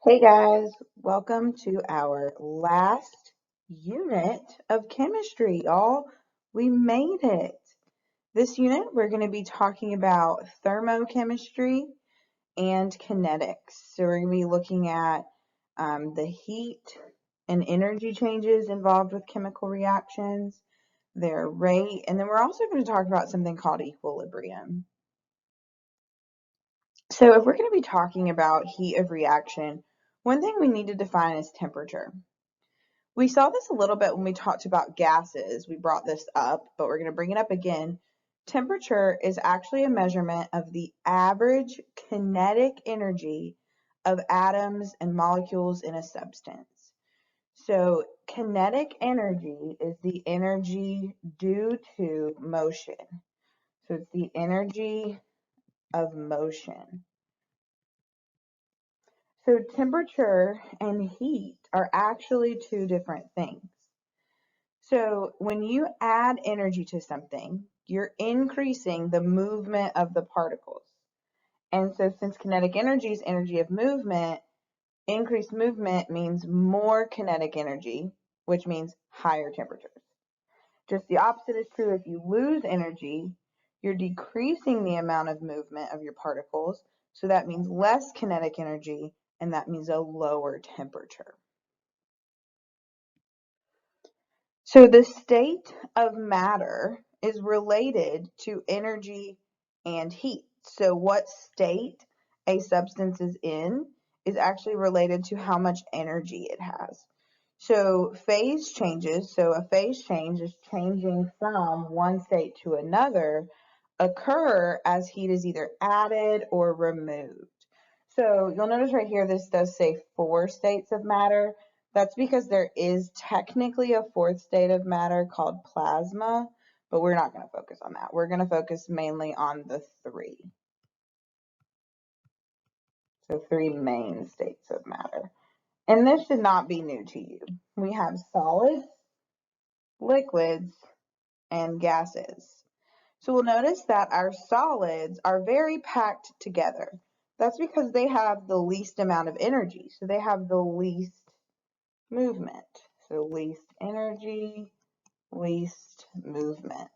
Hey guys, welcome to our last unit of chemistry, y'all. We made it. This unit, we're going to be talking about thermochemistry and kinetics. So we're going to be looking at the heat and energy changes involved with chemical reactions, their rate, and then we're also going to talk about something called equilibrium. So if we're going to be talking about heat of reaction, one thing we need to define is temperature. We saw this a little bit when we talked about gases. We brought this up, but we're going to bring it up again. Temperature is actually a measurement of the average kinetic energy of atoms and molecules in a substance. So kinetic energy is the energy due to motion. So it's the energy of motion. So temperature and heat are actually two different things. So when you add energy to something, you're increasing the movement of the particles. And so since kinetic energy is energy of movement, increased movement means more kinetic energy, which means higher temperatures. Just the opposite is true if you lose energy, you're decreasing the amount of movement of your particles. So that means less kinetic energy, and that means a lower temperature. So the state of matter is related to energy and heat. So what state a substance is in is actually related to how much energy it has. So phase changes, so a phase change is changing from one state to another, occur as heat is either added or removed. So you'll notice right here, this does say 4 states of matter. That's because there is technically a fourth state of matter called plasma, but we're not going to focus on that. We're going to focus mainly on the 3. So 3 main states of matter. And this should not be new to you. We have solids, liquids, and gases. So we'll notice that our solids are very packed together. That's because they have the least amount of energy. So they have the least movement. So least energy, least movement.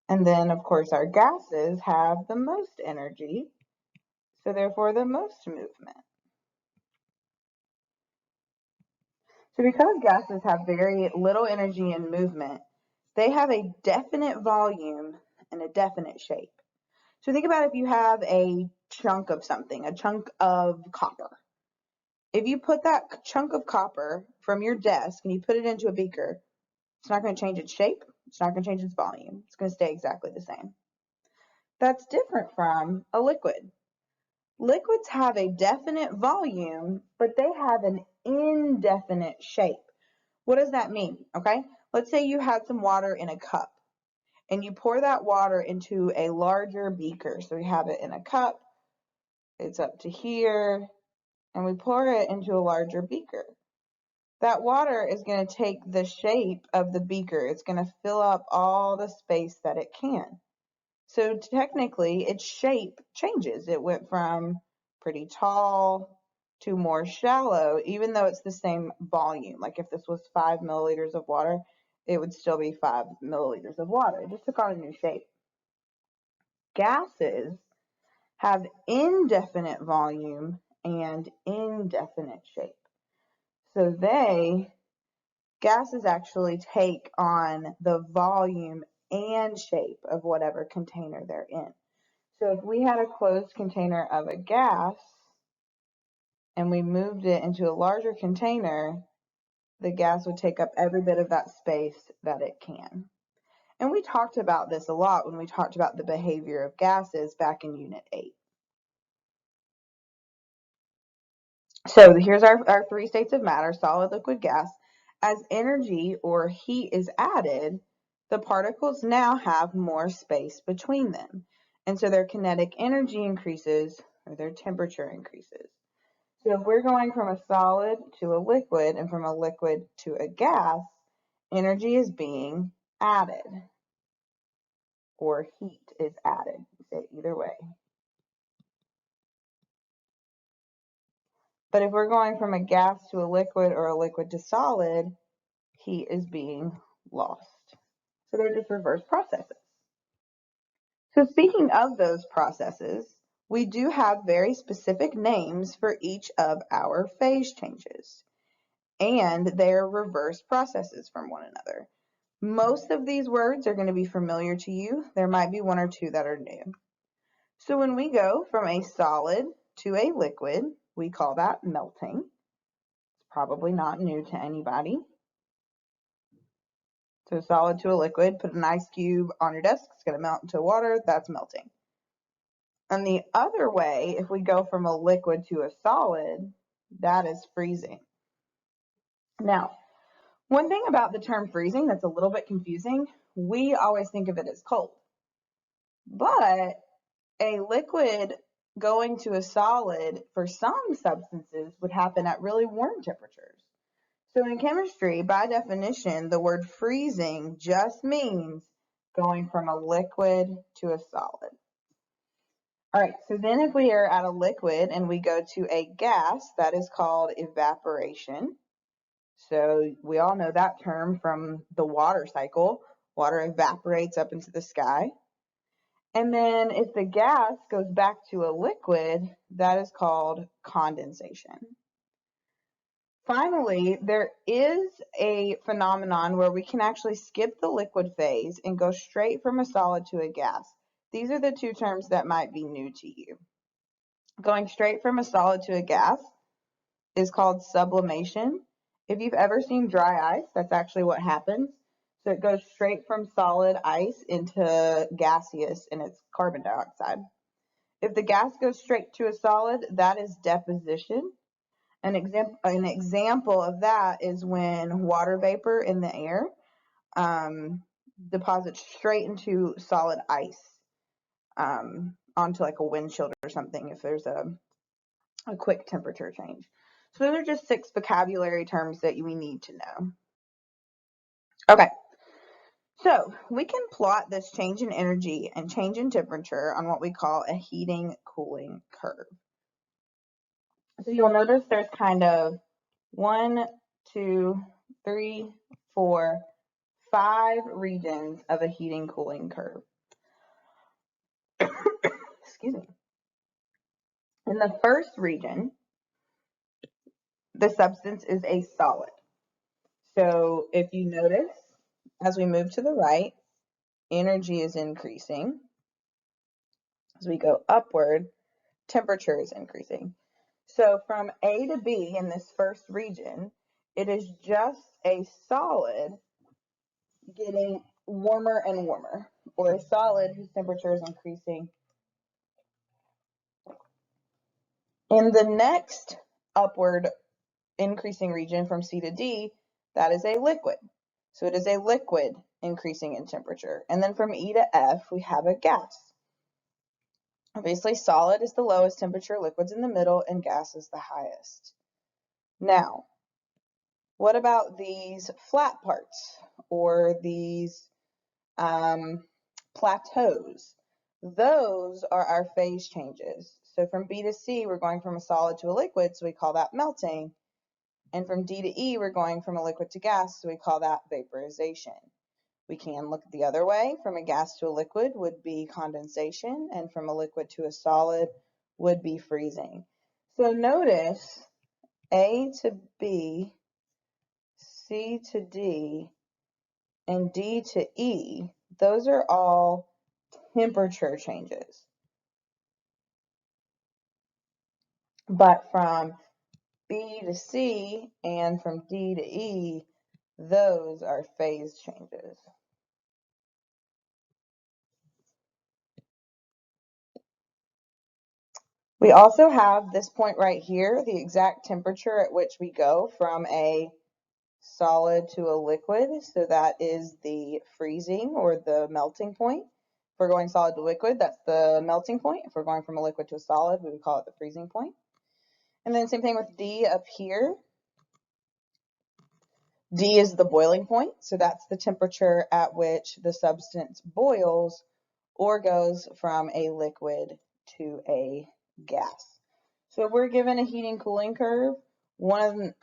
And then, of course, our gases have the most energy, so therefore the most movement. So because gases have very little energy and movement, they have a definite volume and a definite shape. So think about if you have a chunk of something, a chunk of copper. If you put that chunk of copper from your desk and you put it into a beaker, it's not going to change its shape. It's not going to change its volume. It's going to stay exactly the same. That's different from a liquid. Liquids have a definite volume, but they have an indefinite shape. What does that mean? Okay, let's say you had some water in a cup and you pour that water into a larger beaker. So we have it in a cup, it's up to here, and we pour it into a larger beaker. That water is going to take the shape of the beaker. It's going to fill up all the space that it can. So technically, its shape changes. It went from pretty tall to more shallow, even though it's the same volume. Like if this was 5 milliliters of water, it would still be 5 milliliters of water. It just took on a new shape. Gases have indefinite volume and indefinite shape. So gases actually take on the volume and shape of whatever container they're in. So if we had a closed container of a gas and we moved it into a larger container, the gas would take up every bit of that space that it can. And we talked about this a lot when we talked about the behavior of gases back in Unit 8. So here's our 3 states of matter, solid, liquid, gas. As energy or heat is added, the particles now have more space between them. And so their kinetic energy increases or their temperature increases. So if we're going from a solid to a liquid and from a liquid to a gas, energy is being added or heat is added. You say it either way. But if we're going from a gas to a liquid or a liquid to solid, heat is being lost. So they're just reverse processes. So speaking of those processes, we do have very specific names for each of our phase changes, and they're reverse processes from one another. Most of these words are going to be familiar to you. There might be one or two that are new. So when we go from a solid to a liquid, we call that melting. It's probably not new to anybody. So solid to a liquid, put an ice cube on your desk, it's going to melt into water, that's melting. And the other way, if we go from a liquid to a solid, that is freezing. Now, one thing about the term freezing that's a little bit confusing, we always think of it as cold. But a liquid going to a solid for some substances would happen at really warm temperatures. So in chemistry, by definition, the word freezing just means going from a liquid to a solid. All right, so then if we are at a liquid and we go to a gas, that is called evaporation. So we all know that term from the water cycle. Water evaporates up into the sky. And then if the gas goes back to a liquid, that is called condensation. Finally, there is a phenomenon where we can actually skip the liquid phase and go straight from a solid to a gas. These are the two terms that might be new to you. Going straight from a solid to a gas is called sublimation. If you've ever seen dry ice, that's actually what happens. So it goes straight from solid ice into gaseous, and it's carbon dioxide. If the gas goes straight to a solid, that is deposition. An example of that is when water vapor in the air deposits straight into solid ice onto like a windshield or something if there's a quick temperature change. So those are just 6 vocabulary terms that we need to know. Okay, so we can plot this change in energy and change in temperature on what we call a heating cooling curve. So you'll notice there's kind of 1, 2, 3, 4, 5 regions of a heating cooling curve. Excuse me. In the first region, the substance is a solid. So if you notice, as we move to the right, energy is increasing. As we go upward, temperature is increasing. So from A to B in this first region, it is just a solid getting warmer and warmer, or a solid whose temperature is increasing. In the next upward increasing region from C to D, that is a liquid. So it is a liquid increasing in temperature. And then from E to F, we have a gas. Obviously, solid is the lowest temperature, liquid's in the middle, and gas is the highest. Now, what about these flat parts or these plateaus? Those are our phase changes. So from B to C, we're going from a solid to a liquid, so we call that melting. And from D to E, we're going from a liquid to gas, so we call that vaporization. We can look the other way. From a gas to a liquid would be condensation, and from a liquid to a solid would be freezing. So notice A to B, C to D, and D to E, those are all temperature changes. But from B to C and from D to E, those are phase changes. We also have this point right here, the exact temperature at which we go from a solid to a liquid. So that is the freezing or the melting point. If we're going solid to liquid, that's the melting point. If we're going from a liquid to a solid, we would call it the freezing point. And then same thing with D up here. D is the boiling point. So that's the temperature at which the substance boils or goes from a liquid to a gas. So if we're given a heating cooling curve, one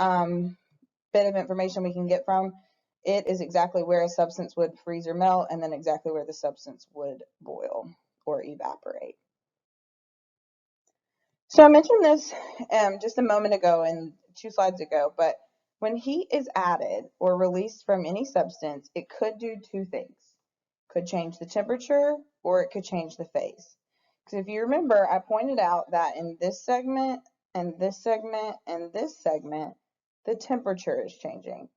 bit of information we can get from it is exactly where a substance would freeze or melt, and then exactly where the substance would boil or evaporate. So I mentioned this just a moment ago and 2 slides ago, but when heat is added or released from any substance, it could do 2 things. It could change the temperature or it could change the phase. Because if you remember, I pointed out that in this segment and this segment and this segment, the temperature is changing.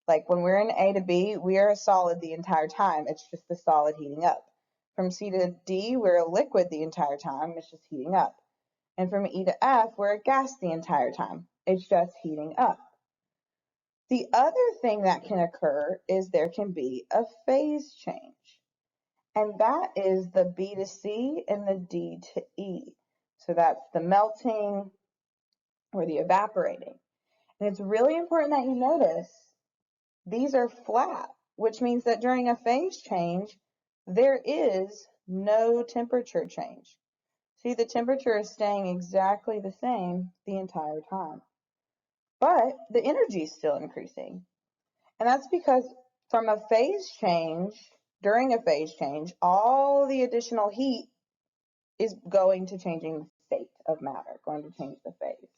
Like when we're in A to B, we are a solid the entire time. It's just the solid heating up. From C to D, we're a liquid the entire time. It's just heating up. And from E to F, we're a gas the entire time. It's just heating up. The other thing that can occur is there can be a phase change. And that is the B to C and the D to E. So that's the melting or the evaporating. And it's really important that you notice these are flat, which means that during a phase change, there is no temperature change. See, the temperature is staying exactly the same the entire time. But the energy is still increasing. And that's because from a phase change, during a phase change, all the additional heat is going to changing the state of matter, going to change the phase.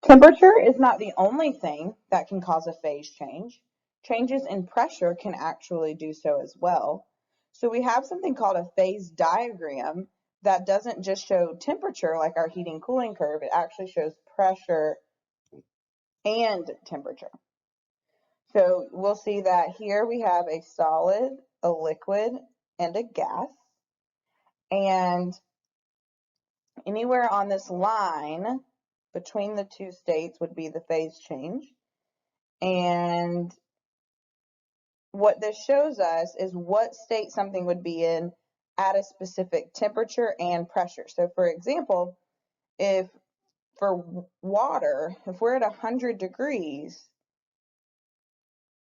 Temperature is not the only thing that can cause a phase change. Changes in pressure can actually do so as well. So we have something called a phase diagram that doesn't just show temperature like our heating cooling curve, it actually shows pressure and temperature. So we'll see that here we have a solid, a liquid, and a gas. And anywhere on this line between the 2 states would be the phase change. And what this shows us is what state something would be in at a specific temperature and pressure. So for example, if for water, if we're at 100 degrees,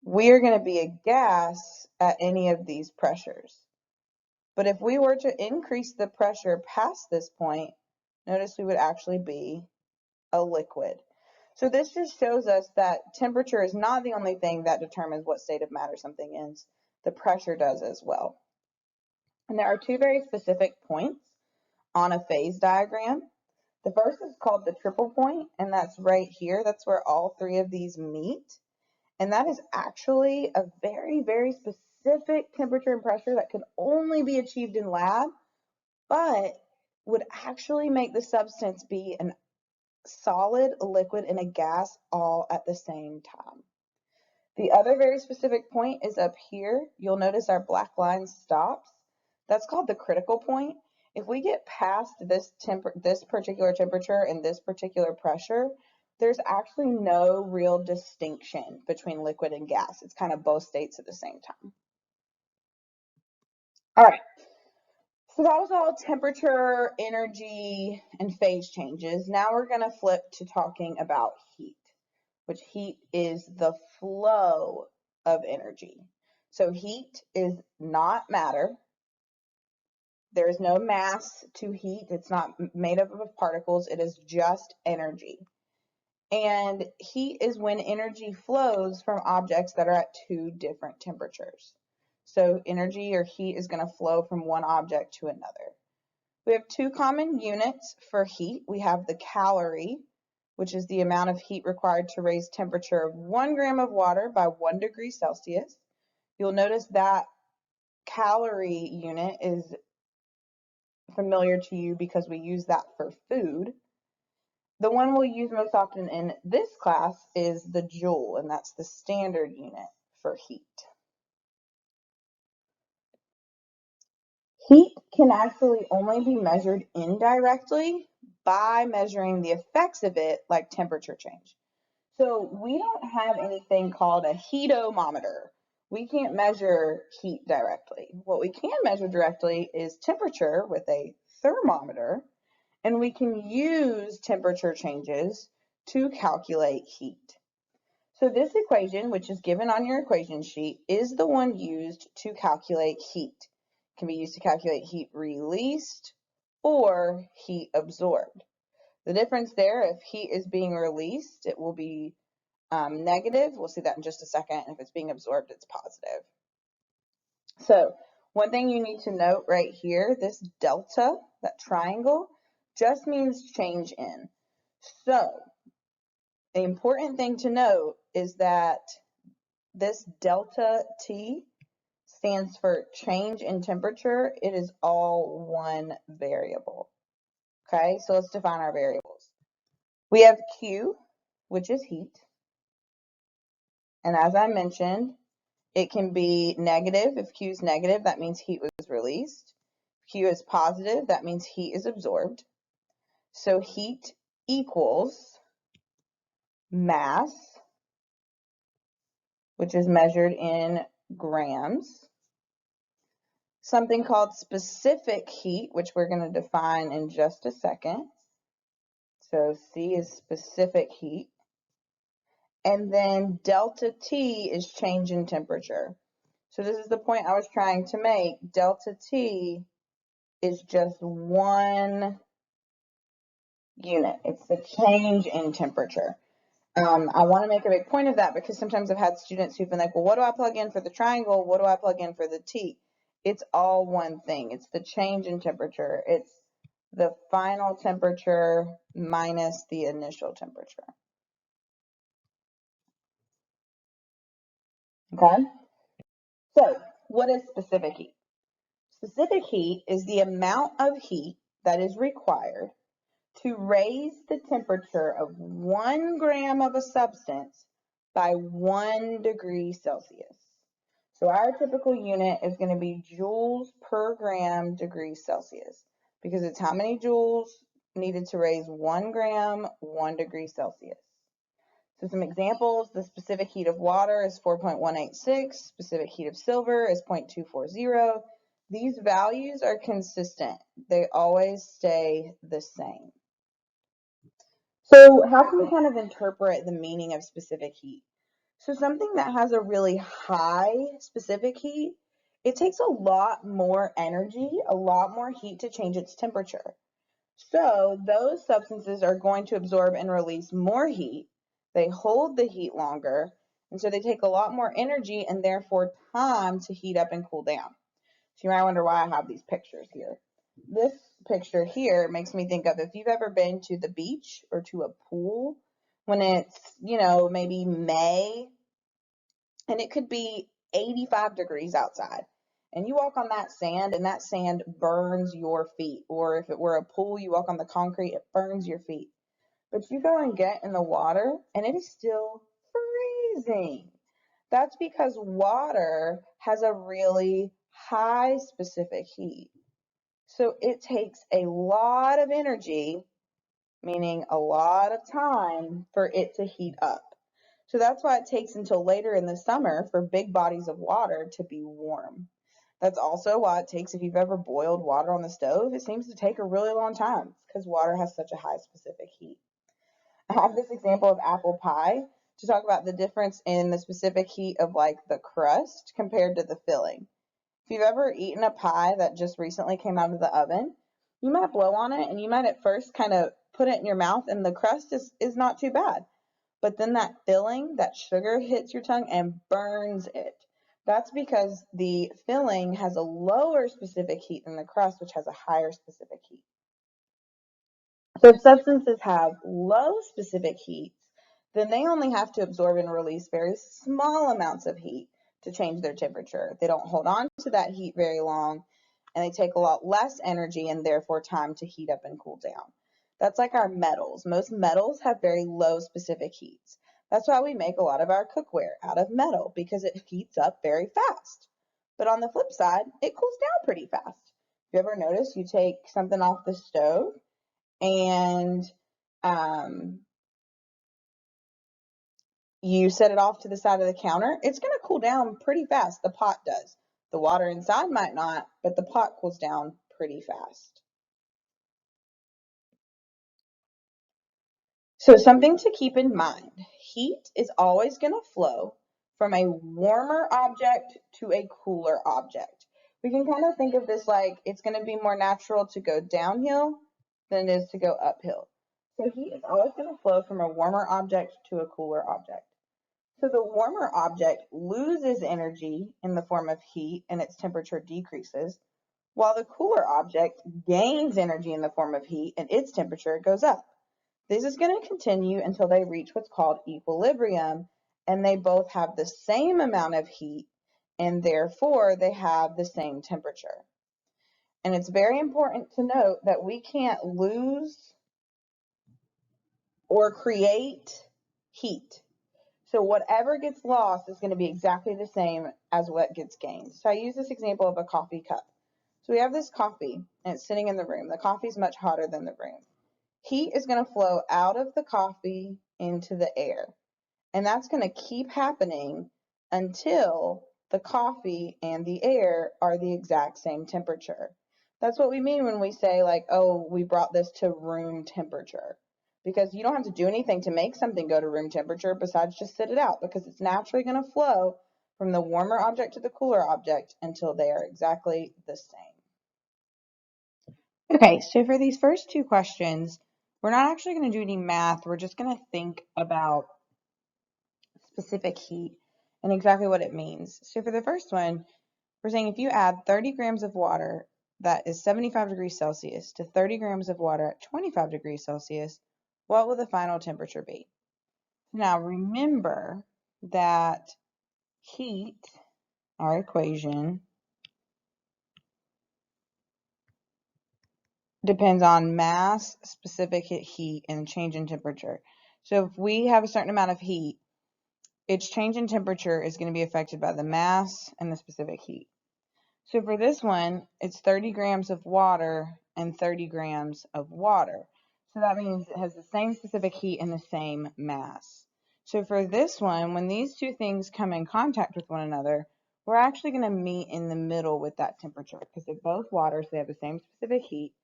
we are going to be a gas at any of these pressures. But if we were to increase the pressure past this point, notice we would actually be a liquid. So this just shows us that temperature is not the only thing that determines what state of matter something is. The pressure does as well. And there are 2 very specific points on a phase diagram. The first is called the triple point, and that's right here. That's where all 3 of these meet. And that is actually a very, very specific temperature and pressure that can only be achieved in lab, but would actually make the substance be a solid, a liquid, and a gas all at the same time. The other very specific point is up here. You'll notice our black line stops. That's called the critical point. If we get past this particular temperature and this particular pressure, there's actually no real distinction between liquid and gas. It's kind of both states at the same time. All right. So that was all temperature, energy, and phase changes. Now we're going to flip to talking about heat, which heat is the flow of energy. So heat is not matter. There is no mass to heat. It's not made up of particles. It is just energy. And heat is when energy flows from objects that are at 2 different temperatures. So energy or heat is going to flow from one object to another. We have 2 common units for heat. We have the calorie, which is the amount of heat required to raise temperature of 1 gram of water by 1 degree Celsius. You'll notice that calorie unit is familiar to you because we use that for food. The one we'll use most often in this class is the joule, and that's the standard unit for heat. Heat can actually only be measured indirectly by measuring the effects of it, like temperature change. So we don't have anything called a heatometer. We can't measure heat directly. What we can measure directly is temperature with a thermometer, and we can use temperature changes to calculate heat. So this equation, which is given on your equation sheet, is the one used to calculate heat. can be used to calculate heat released or heat absorbed. The difference there, if heat is being released, it will be negative. We'll see that in just a second. And if it's being absorbed, it's positive. So one thing you need to note right here, this delta, that triangle, just means change in. So the important thing to note is that this delta T stands for change in temperature. It is all one variable. Okay, so let's define our variables. We have Q, which is heat. And as I mentioned, it can be negative. If Q is negative, that means heat was released. If Q is positive, that means heat is absorbed. So heat equals mass, which is measured in grams, something called specific heat, which we're going to define in just a second. So C is specific heat. And then delta T is change in temperature. So this is the point I was trying to make. Delta T is just one unit. It's the change in temperature. I want to make a big point of that because sometimes I've had students who've been like, well, what do I plug in for the triangle? What do I plug in for the T? It's all one thing. It's the change in temperature. It's the final temperature minus the initial temperature. Okay? So, what is specific heat? Specific heat is the amount of heat that is required to raise the temperature of 1 gram of a substance by 1 degree Celsius. So our typical unit is going to be joules per gram degree Celsius because it's how many joules needed to raise 1 gram 1 degree Celsius. So some examples, the specific heat of water is 4.186, specific heat of silver is 0.240. These values are consistent. They always stay the same. So how can we kind of interpret the meaning of specific heat? So something that has a really high specific heat, it takes a lot more energy, a lot more heat to change its temperature. So those substances are going to absorb and release more heat. They hold the heat longer, and so they take a lot more energy and therefore time to heat up and cool down. So you might wonder why I have these pictures here. This picture here makes me think of if you've ever been to the beach or to a pool when it's, maybe May and it could be 85 degrees outside. And you walk on that sand and that sand burns your feet. Or if it were a pool, you walk on the concrete, it burns your feet. But you go and get in the water and it is still freezing. That's because water has a really high specific heat. So it takes a lot of energy, meaning a lot of time, for it to heat up. So that's why it takes until later in the summer for big bodies of water to be warm. That's also why it takes, if you've ever boiled water on the stove, it seems to take a really long time because water has such a high specific heat. I have this example of apple pie to talk about the difference in the specific heat of like the crust compared to the filling. If you've ever eaten a pie that just recently came out of the oven, you might blow on it and you might at first kind of put it in your mouth and the crust is not too bad. But then that filling, that sugar hits your tongue and burns it. That's because the filling has a lower specific heat than the crust, which has a higher specific heat. So if substances have low specific heats, then they only have to absorb and release very small amounts of heat to change their temperature. They don't hold on to that heat very long, and they take a lot less energy and therefore time to heat up and cool down. That's like our metals. Most metals have very low specific heats. That's why we make a lot of our cookware out of metal because it heats up very fast. But on the flip side, it cools down pretty fast. If you ever notice, you take something off the stove and you set it off to the side of the counter, it's going to cool down pretty fast. The pot does. The water inside might not, but the pot cools down pretty fast. So something to keep in mind, heat is always going to flow from a warmer object to a cooler object. We can kind of think of this like it's going to be more natural to go downhill than it is to go uphill. So heat is always going to flow from a warmer object to a cooler object. So the warmer object loses energy in the form of heat and its temperature decreases, while the cooler object gains energy in the form of heat and its temperature goes up. This is going to continue until they reach what's called equilibrium, and they both have the same amount of heat, and therefore they have the same temperature. And it's very important to note that we can't lose or create heat. So whatever gets lost is going to be exactly the same as what gets gained. So I use this example of a coffee cup. So we have this coffee, and it's sitting in the room. The coffee is much hotter than the room. Heat is going to flow out of the coffee into the air. And that's going to keep happening until the coffee and the air are the exact same temperature. That's what we mean when we say, like, oh, we brought this to room temperature. Because you don't have to do anything to make something go to room temperature besides just sit it out, because it's naturally going to flow from the warmer object to the cooler object until they are exactly the same. Okay, so for these first two questions, we're not actually going to do any math. We're just going to think about specific heat and exactly what it means. So for the first one, we're saying if you add 30 grams of water that is 75 degrees Celsius to 30 grams of water at 25 degrees Celsius, what will the final temperature be? Now remember that heat, our equation, depends on mass, specific heat, and change in temperature. So if we have a certain amount of heat, its change in temperature is going to be affected by the mass and the specific heat. So for this one, it's 30 grams of water and 30 grams of water. So that means it has the same specific heat and the same mass. So for this one, when these two things come in contact with one another, we're actually going to meet in the middle with that temperature because they're both water, so they have the same specific heat.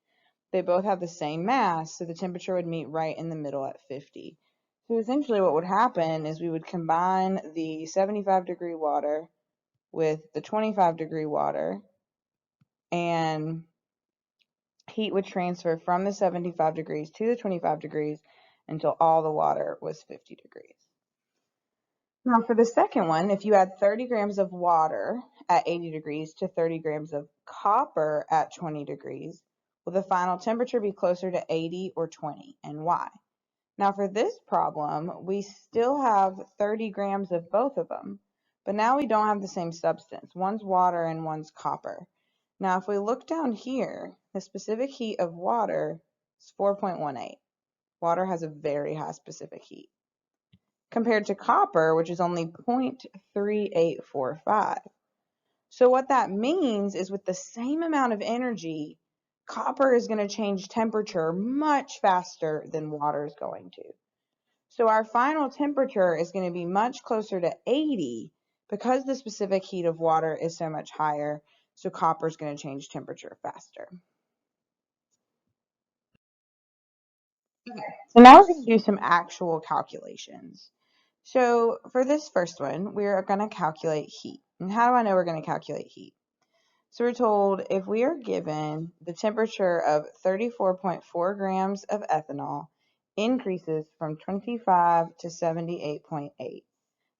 They both have the same mass, so the temperature would meet right in the middle at 50. So essentially what would happen is we would combine the 75-degree water with the 25-degree water, and heat would transfer from the 75 degrees to the 25 degrees until all the water was 50 degrees. Now for the second one, if you add 30 grams of water at 80 degrees to 30 grams of copper at 20 degrees, will the final temperature be closer to 80 or 20, and why? Now for this problem, we still have 30 grams of both of them, but now we don't have the same substance. One's water and one's copper. Now if we look down here, the specific heat of water is 4.18. Water has a very high specific heat, compared to copper, which is only 0.3845. So what that means is with the same amount of energy, copper is going to change temperature much faster than water is going to. So our final temperature is going to be much closer to 80 because the specific heat of water is so much higher. So copper is going to change temperature faster. Okay, so now we're going to do some actual calculations. So for this first one, we're going to calculate heat. And how do I know we're going to calculate heat? So we're told if we are given the temperature of 34.4 grams of ethanol increases from 25 to 78.8,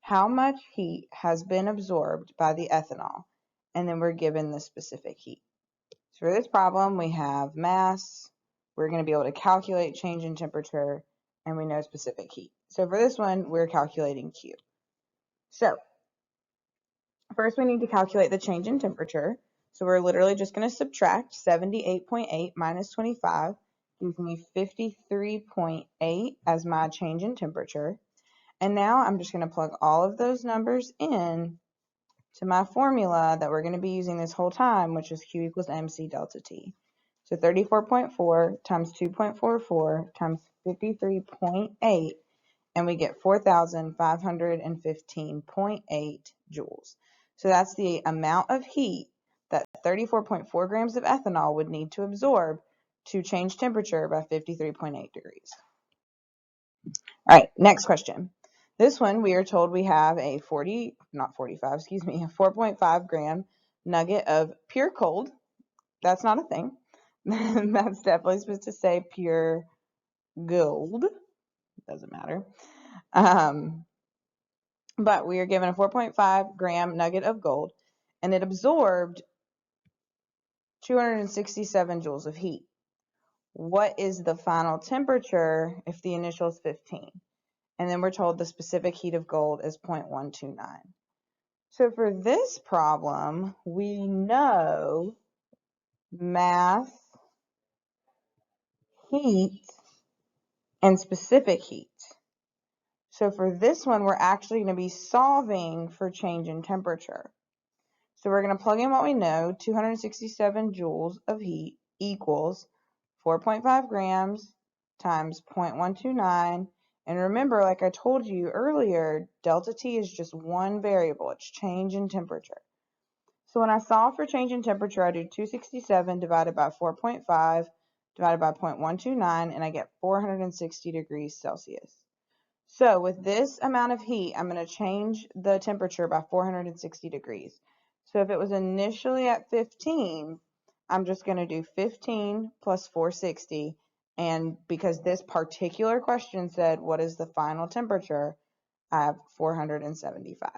how much heat has been absorbed by the ethanol? And then we're given the specific heat. So for this problem, we have mass, we're going to be able to calculate change in temperature, and we know specific heat. So for this one, we're calculating Q. So first we need to calculate the change in temperature. So we're literally just going to subtract 78.8 minus 25, gives me 53.8 as my change in temperature. And now I'm just going to plug all of those numbers in to my formula that we're going to be using this whole time, which is Q equals MC delta T. So 34.4 times 2.44 times 53.8, and we get 4,515.8 joules. So that's the amount of heat that 34.4 grams of ethanol would need to absorb to change temperature by 53.8 degrees. All right, next question. This one, we are told we have a 4.5 gram nugget of pure cold. That's not a thing. That's definitely supposed to say pure gold. Doesn't matter. But we are given a 4.5 gram nugget of gold, and it absorbed 267 joules of heat. What is the final temperature if the initial is 15? And then we're told the specific heat of gold is 0.129. So for this problem, we know mass, heat, and specific heat. So for this one, we're actually going to be solving for change in temperature. So we're going to plug in what we know, 267 joules of heat equals 4.5 grams times 0.129. And remember, like I told you earlier, delta T is just one variable. It's change in temperature. So when I solve for change in temperature, I do 267 divided by 4.5 divided by 0.129, and I get 460 degrees Celsius. So with this amount of heat, I'm going to change the temperature by 460 degrees. So if it was initially at 15, I'm just going to do 15 plus 460. And because this particular question said, what is the final temperature? I have 475.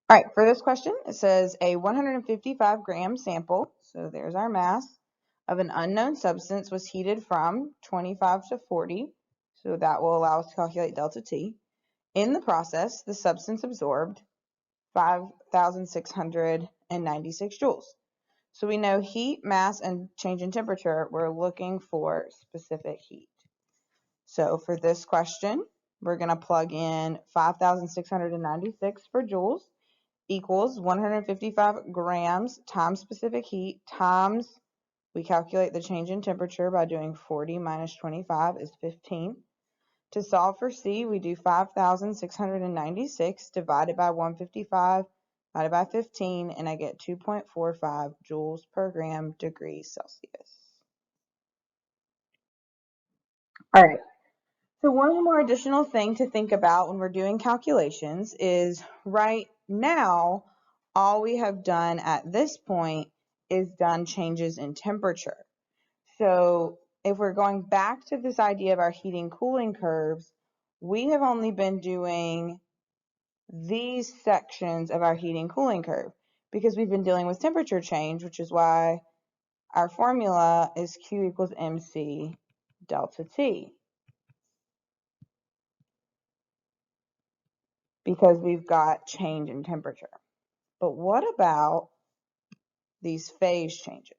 All right, for this question, it says a 155 gram sample, so there's our mass, of an unknown substance was heated from 25 to 40. So that will allow us to calculate delta T. In the process, the substance absorbed 5,696 joules. So we know heat, mass, and change in temperature. We're looking for specific heat. So for this question, we're going to plug in 5,696 for joules equals 155 grams times specific heat times, we calculate the change in temperature by doing 40 minus 25 is 15. To solve for C, we do 5,696 divided by 155 divided by 15, and I get 2.45 joules per gram degrees Celsius. All right. So one more additional thing to think about when we're doing calculations is right now, all we have done at this point is done changes in temperature. So if we're going back to this idea of our heating cooling curves, we have only been doing these sections of our heating cooling curve because we've been dealing with temperature change, which is why our formula is Q equals MC delta T. Because we've got change in temperature. But what about these phase changes?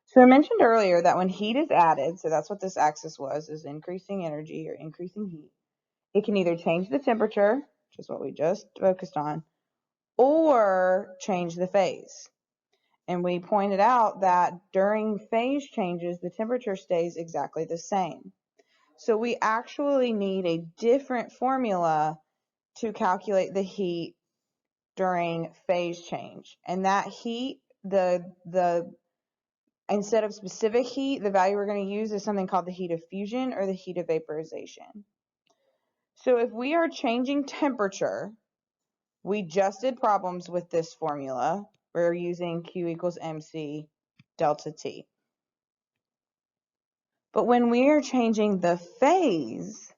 So I mentioned earlier that when heat is added, so that's what this axis was, is increasing energy or increasing heat, it can either change the temperature, which is what we just focused on, or change the phase. And we pointed out that during phase changes, the temperature stays exactly the same. So we actually need a different formula to calculate the heat during phase change. And that heat, instead of specific heat, the value we're going to use is something called the heat of fusion or the heat of vaporization. So if we are changing temperature, we just did problems with this formula. We're using Q equals MC delta T. But when we are changing the phase,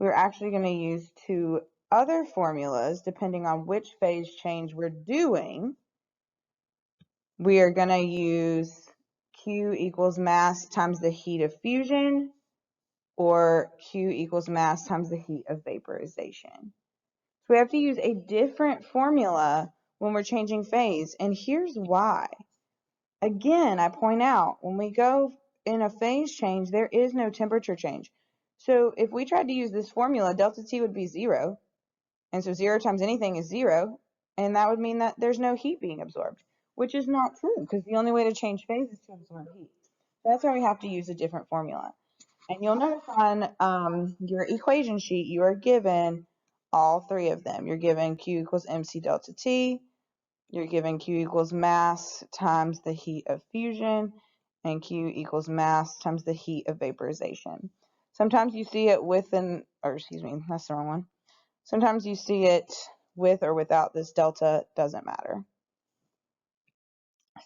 we're actually going to use two other formulas depending on which phase change we're doing. We are going to use Q equals mass times the heat of fusion, or Q equals mass times the heat of vaporization. So we have to use a different formula when we're changing phase, and here's why. Again, I point out, when we go in a phase change, there is no temperature change. So if we tried to use this formula, delta T would be 0, and so 0 times anything is 0, and that would mean that there's no heat being absorbed, which is not true because the only way to change phase is to absorb heat. So that's why we have to use a different formula. And you'll notice on your equation sheet, you are given all three of them. You're given Q equals MC delta T, you're given Q equals mass times the heat of fusion, and Q equals mass times the heat of vaporization. Sometimes you see it with that's the wrong one. Sometimes you see it with or without this delta doesn't matter.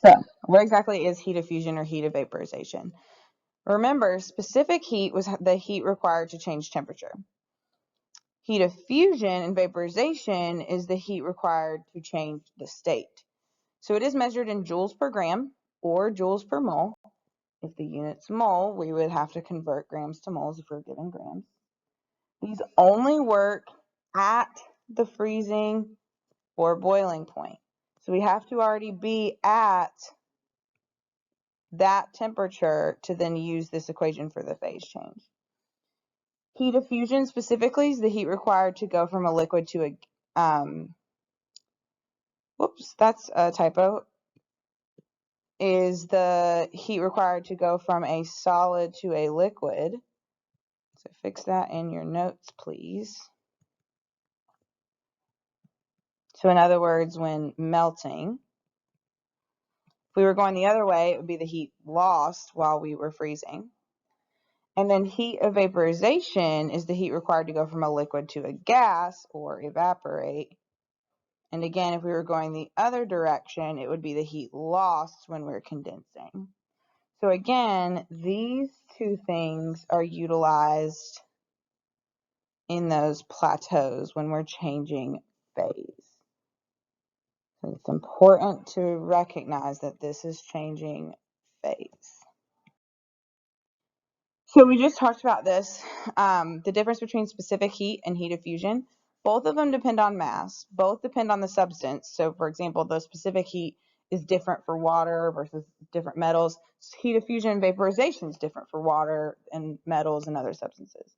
So what exactly is heat of fusion or heat of vaporization? Remember, specific heat was the heat required to change temperature. Heat of fusion and vaporization is the heat required to change the state. So it is measured in joules per gram or joules per mole. If the unit's mole, we would have to convert grams to moles if we're given grams. These only work at the freezing or boiling point. So we have to already be at that temperature to then use this equation for the phase change. Heat of fusion specifically is the heat required to go from a liquid to a, whoops, that's a typo, is the heat required to go from a solid to a liquid. So fix that in your notes, please. So in other words, when melting, if we were going the other way, it would be the heat lost while we were freezing. And then heat of vaporization is the heat required to go from a liquid to a gas or evaporate. And again, if we were going the other direction, it would be the heat lost when we're condensing. So again, these two things are utilized in those plateaus when we're changing phase. So it's important to recognize that this is changing phase. So we just talked about this, the difference between specific heat and heat of fusion. Both of them depend on mass. Both depend on the substance. So for example, the specific heat is different for water versus different metals. Heat of fusion and vaporization is different for water and metals and other substances.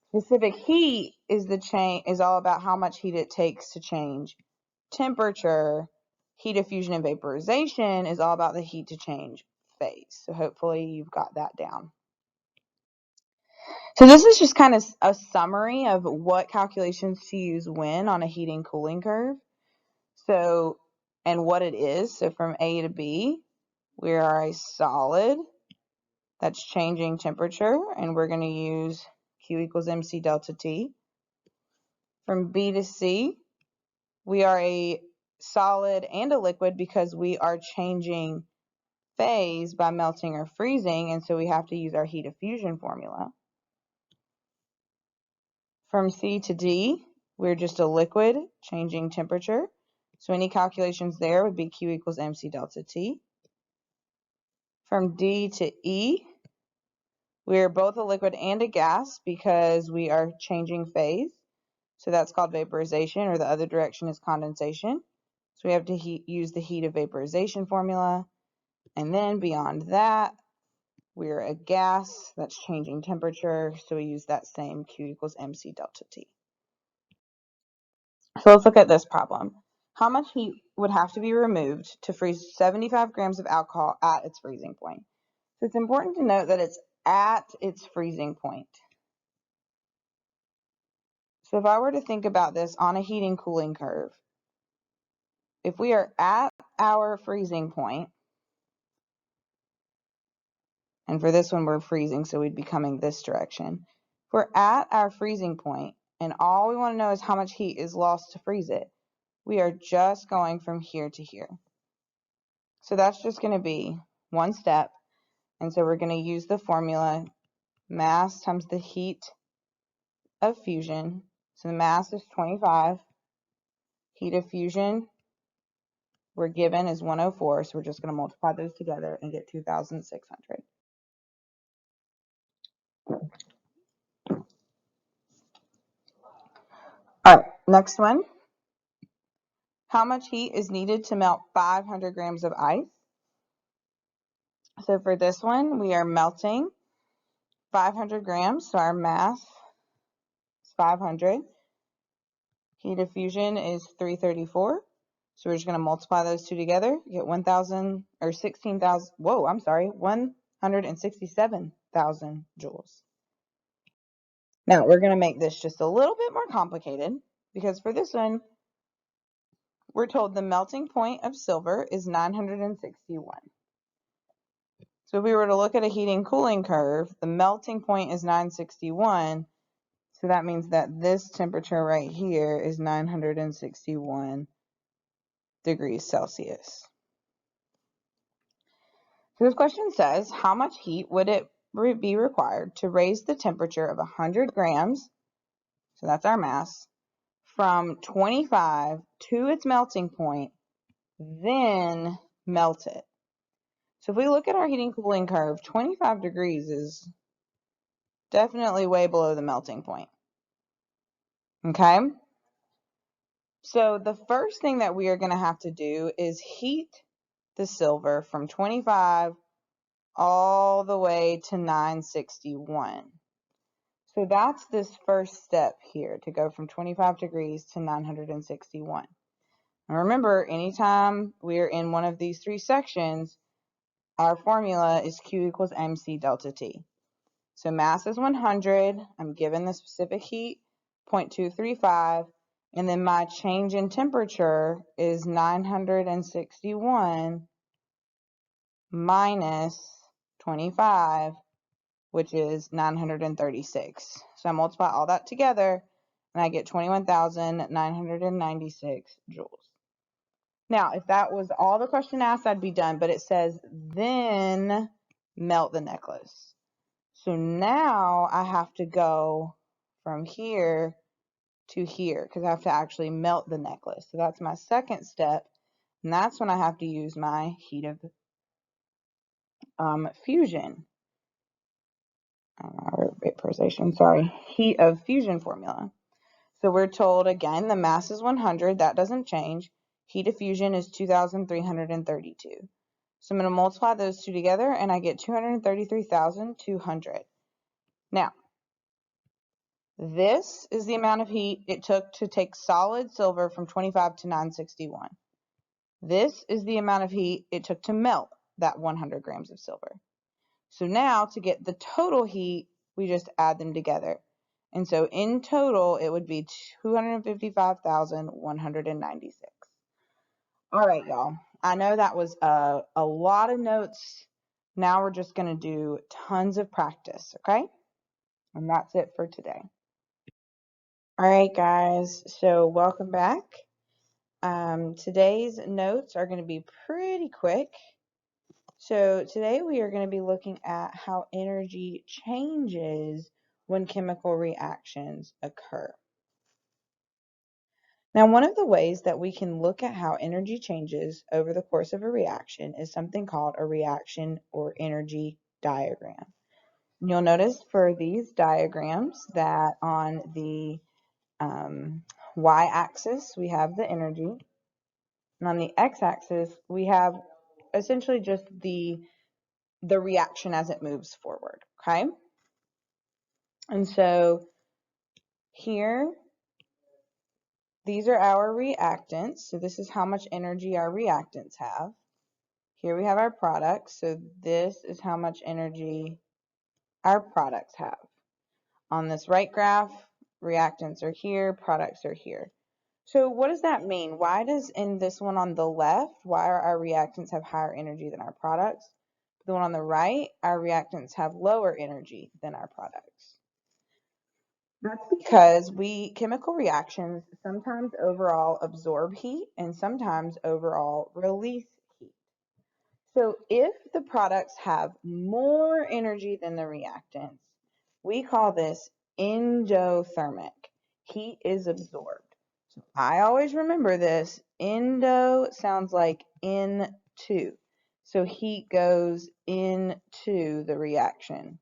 Specific heat is all about how much heat it takes to change temperature. Heat of fusion and vaporization is all about the heat to change phase. So hopefully you've got that down. So this is just kind of a summary of what calculations to use when on a heating cooling curve. So, and what it is. So from A to B, we are a solid that's changing temperature, and we're going to use Q equals MC delta T. From B to C, we are a solid and a liquid because we are changing phase by melting or freezing, and so we have to use our heat of fusion formula. From C to D, we're just a liquid changing temperature. So any calculations there would be Q equals MC delta T. From D to E, we're both a liquid and a gas because we are changing phase. So that's called vaporization, or the other direction is condensation. So we have to use the heat of vaporization formula. And then beyond that, we're a gas that's changing temperature. So we use that same Q equals MC delta T. So let's look at this problem. How much heat would have to be removed to freeze 75 grams of alcohol at its freezing point? So it's important to note that it's at its freezing point. So if I were to think about this on a heating cooling curve, if we are at our freezing point, and for this one we're freezing, so we'd be coming this direction. If we're at our freezing point, and all we want to know is how much heat is lost to freeze it, we are just going from here to here. So that's just going to be one step. And so we're going to use the formula mass times the heat of fusion. So the mass is 25. Heat of fusion we're given is 104. So we're just going to multiply those together and get 2,600. All right, next one. How much heat is needed to melt 500 grams of ice? So for this one, we are melting 500 grams. So our mass is 500. Heat of fusion is 334. So we're just going to multiply those two together, get 1,000 or 16,000. Whoa, I'm sorry, 167,000 joules. Now we're going to make this just a little bit more complicated because for this one, we're told the melting point of silver is 961. So if we were to look at a heating cooling curve, the melting point is 961. So that means that this temperature right here is 961 degrees Celsius. So this question says, how much heat would it be required to raise the temperature of 100 grams, so that's our mass, from 25 to its melting point, then melt it? So if we look at our heating cooling curve, 25 degrees is definitely way below the melting point. Okay? So the first thing that we are going to have to do is heat the silver from 25 all the way to 961. So that's this first step here, to go from 25 degrees to 961. And remember, anytime we're in one of these three sections, our formula is Q equals mc delta T. So mass is 100, I'm given the specific heat, 0.235, and then my change in temperature is 961 minus 25, which is 936. So I multiply all that together, and I get 21,996 joules. Now, if that was all the question asked, I'd be done, but it says, then melt the necklace. So now I have to go from here to here because I have to actually melt the necklace. So that's my second step, and that's when I have to use my heat of fusion. Vaporization, sorry, heat of fusion formula. So we're told again the mass is 100, that doesn't change. Heat of fusion is 2,332. So I'm going to multiply those two together and I get 233,200. Now, this is the amount of heat it took to take solid silver from 25 to 961. This is the amount of heat it took to melt that 100 grams of silver. So now to get the total heat, we just add them together. And so in total, it would be 255,196. All right, y'all. I know that was a lot of notes. Now we're just going to do tons of practice, okay? And that's it for today. All right, guys. So welcome back. Today's notes are going to be pretty quick. So today we are going to be looking at how energy changes when chemical reactions occur. Now, one of the ways that we can look at how energy changes over the course of a reaction is something called a reaction or energy diagram. You'll notice for these diagrams that on the y-axis we have the energy, and on the x-axis we have essentially just the reaction as it moves forward, okay? And so here, these are our reactants. So this is how much energy our reactants have. Here we have our products. So this is how much energy our products have. On this right graph, reactants are here, products are here. So what does that mean? Why does in this one on the left, why are our reactants have higher energy than our products? The one on the right, our reactants have lower energy than our products. That's because chemical reactions sometimes overall absorb heat and sometimes overall release heat. So if the products have more energy than the reactants, we call this endothermic. Heat is absorbed. So I always remember this. Endo sounds like into. So heat goes into the reaction.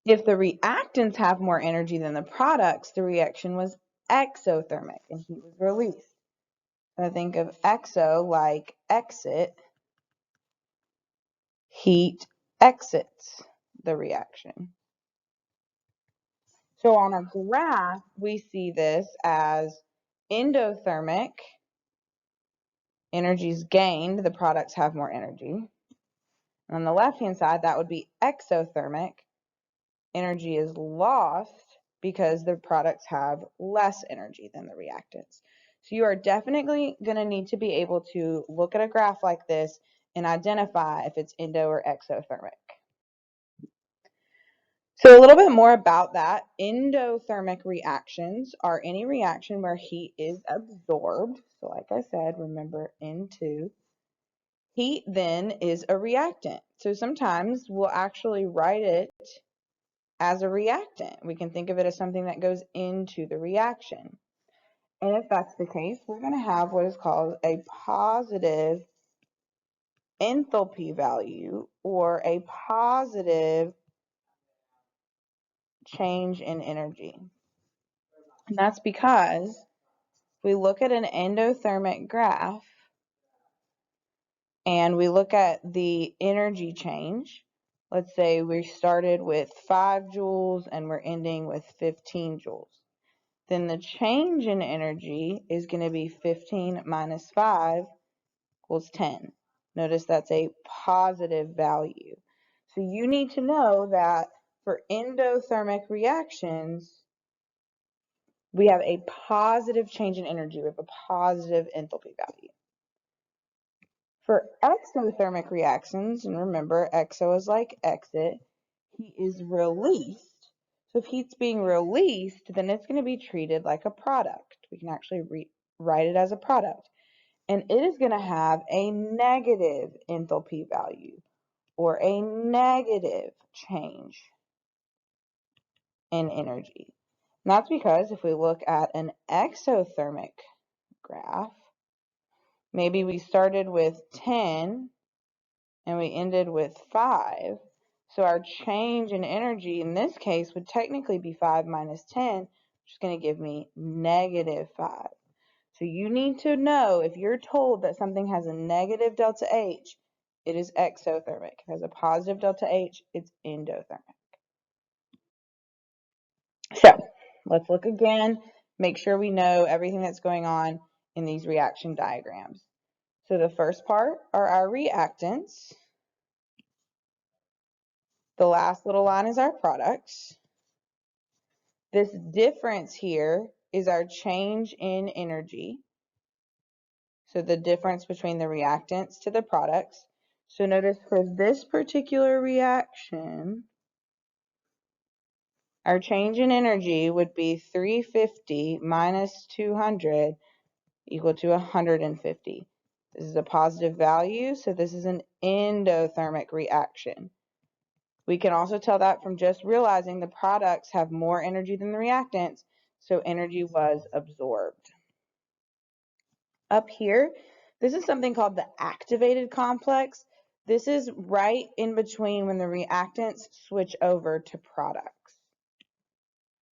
If the reactants have more energy than the products, the reaction was exothermic and heat was released. I think of exo like exit, heat exits the reaction. So on a graph, we see this as endothermic, energy is gained, the products have more energy. And on the left-hand side, that would be exothermic, energy is lost because the products have less energy than the reactants. So you are definitely going to need to be able to look at a graph like this and identify if it's endo or exothermic. So a little bit more about that. Endothermic reactions are any reaction where heat is absorbed. So like I said, remember N2. Heat then is a reactant. So sometimes we'll actually write it as a reactant. We can think of it as something that goes into the reaction. And if that's the case, we're going to have what is called a positive enthalpy value or a positive change in energy. And that's because if we look at an endothermic graph and we look at the energy change, let's say we started with 5 joules and we're ending with 15 joules. Then the change in energy is going to be 15 minus 5 equals 10. Notice that's a positive value. So you need to know that for endothermic reactions, we have a positive change in energy. We have a positive enthalpy value. For exothermic reactions, and remember, exo is like exit, heat is released. So if heat's being released, then it's going to be treated like a product. We can actually write it as a product. And it is going to have a negative enthalpy value or a negative change in energy. And that's because if we look at an exothermic graph, maybe we started with 10 and we ended with 5. So our change in energy in this case would technically be 5 minus 10, which is going to give me negative 5. So you need to know if you're told that something has a negative delta H, it is exothermic. If it has a positive delta H, it's endothermic. So let's look again, make sure we know everything that's going on in these reaction diagrams. So the first part are our reactants. The last little line is our products. This difference here is our change in energy. So the difference between the reactants to the products. So notice for this particular reaction, our change in energy would be 350 minus 200 equal to 150. This is a positive value, so this is an endothermic reaction. We can also tell that from just realizing the products have more energy than the reactants, so energy was absorbed. Up here, this is something called the activated complex. This is right in between when the reactants switch over to products.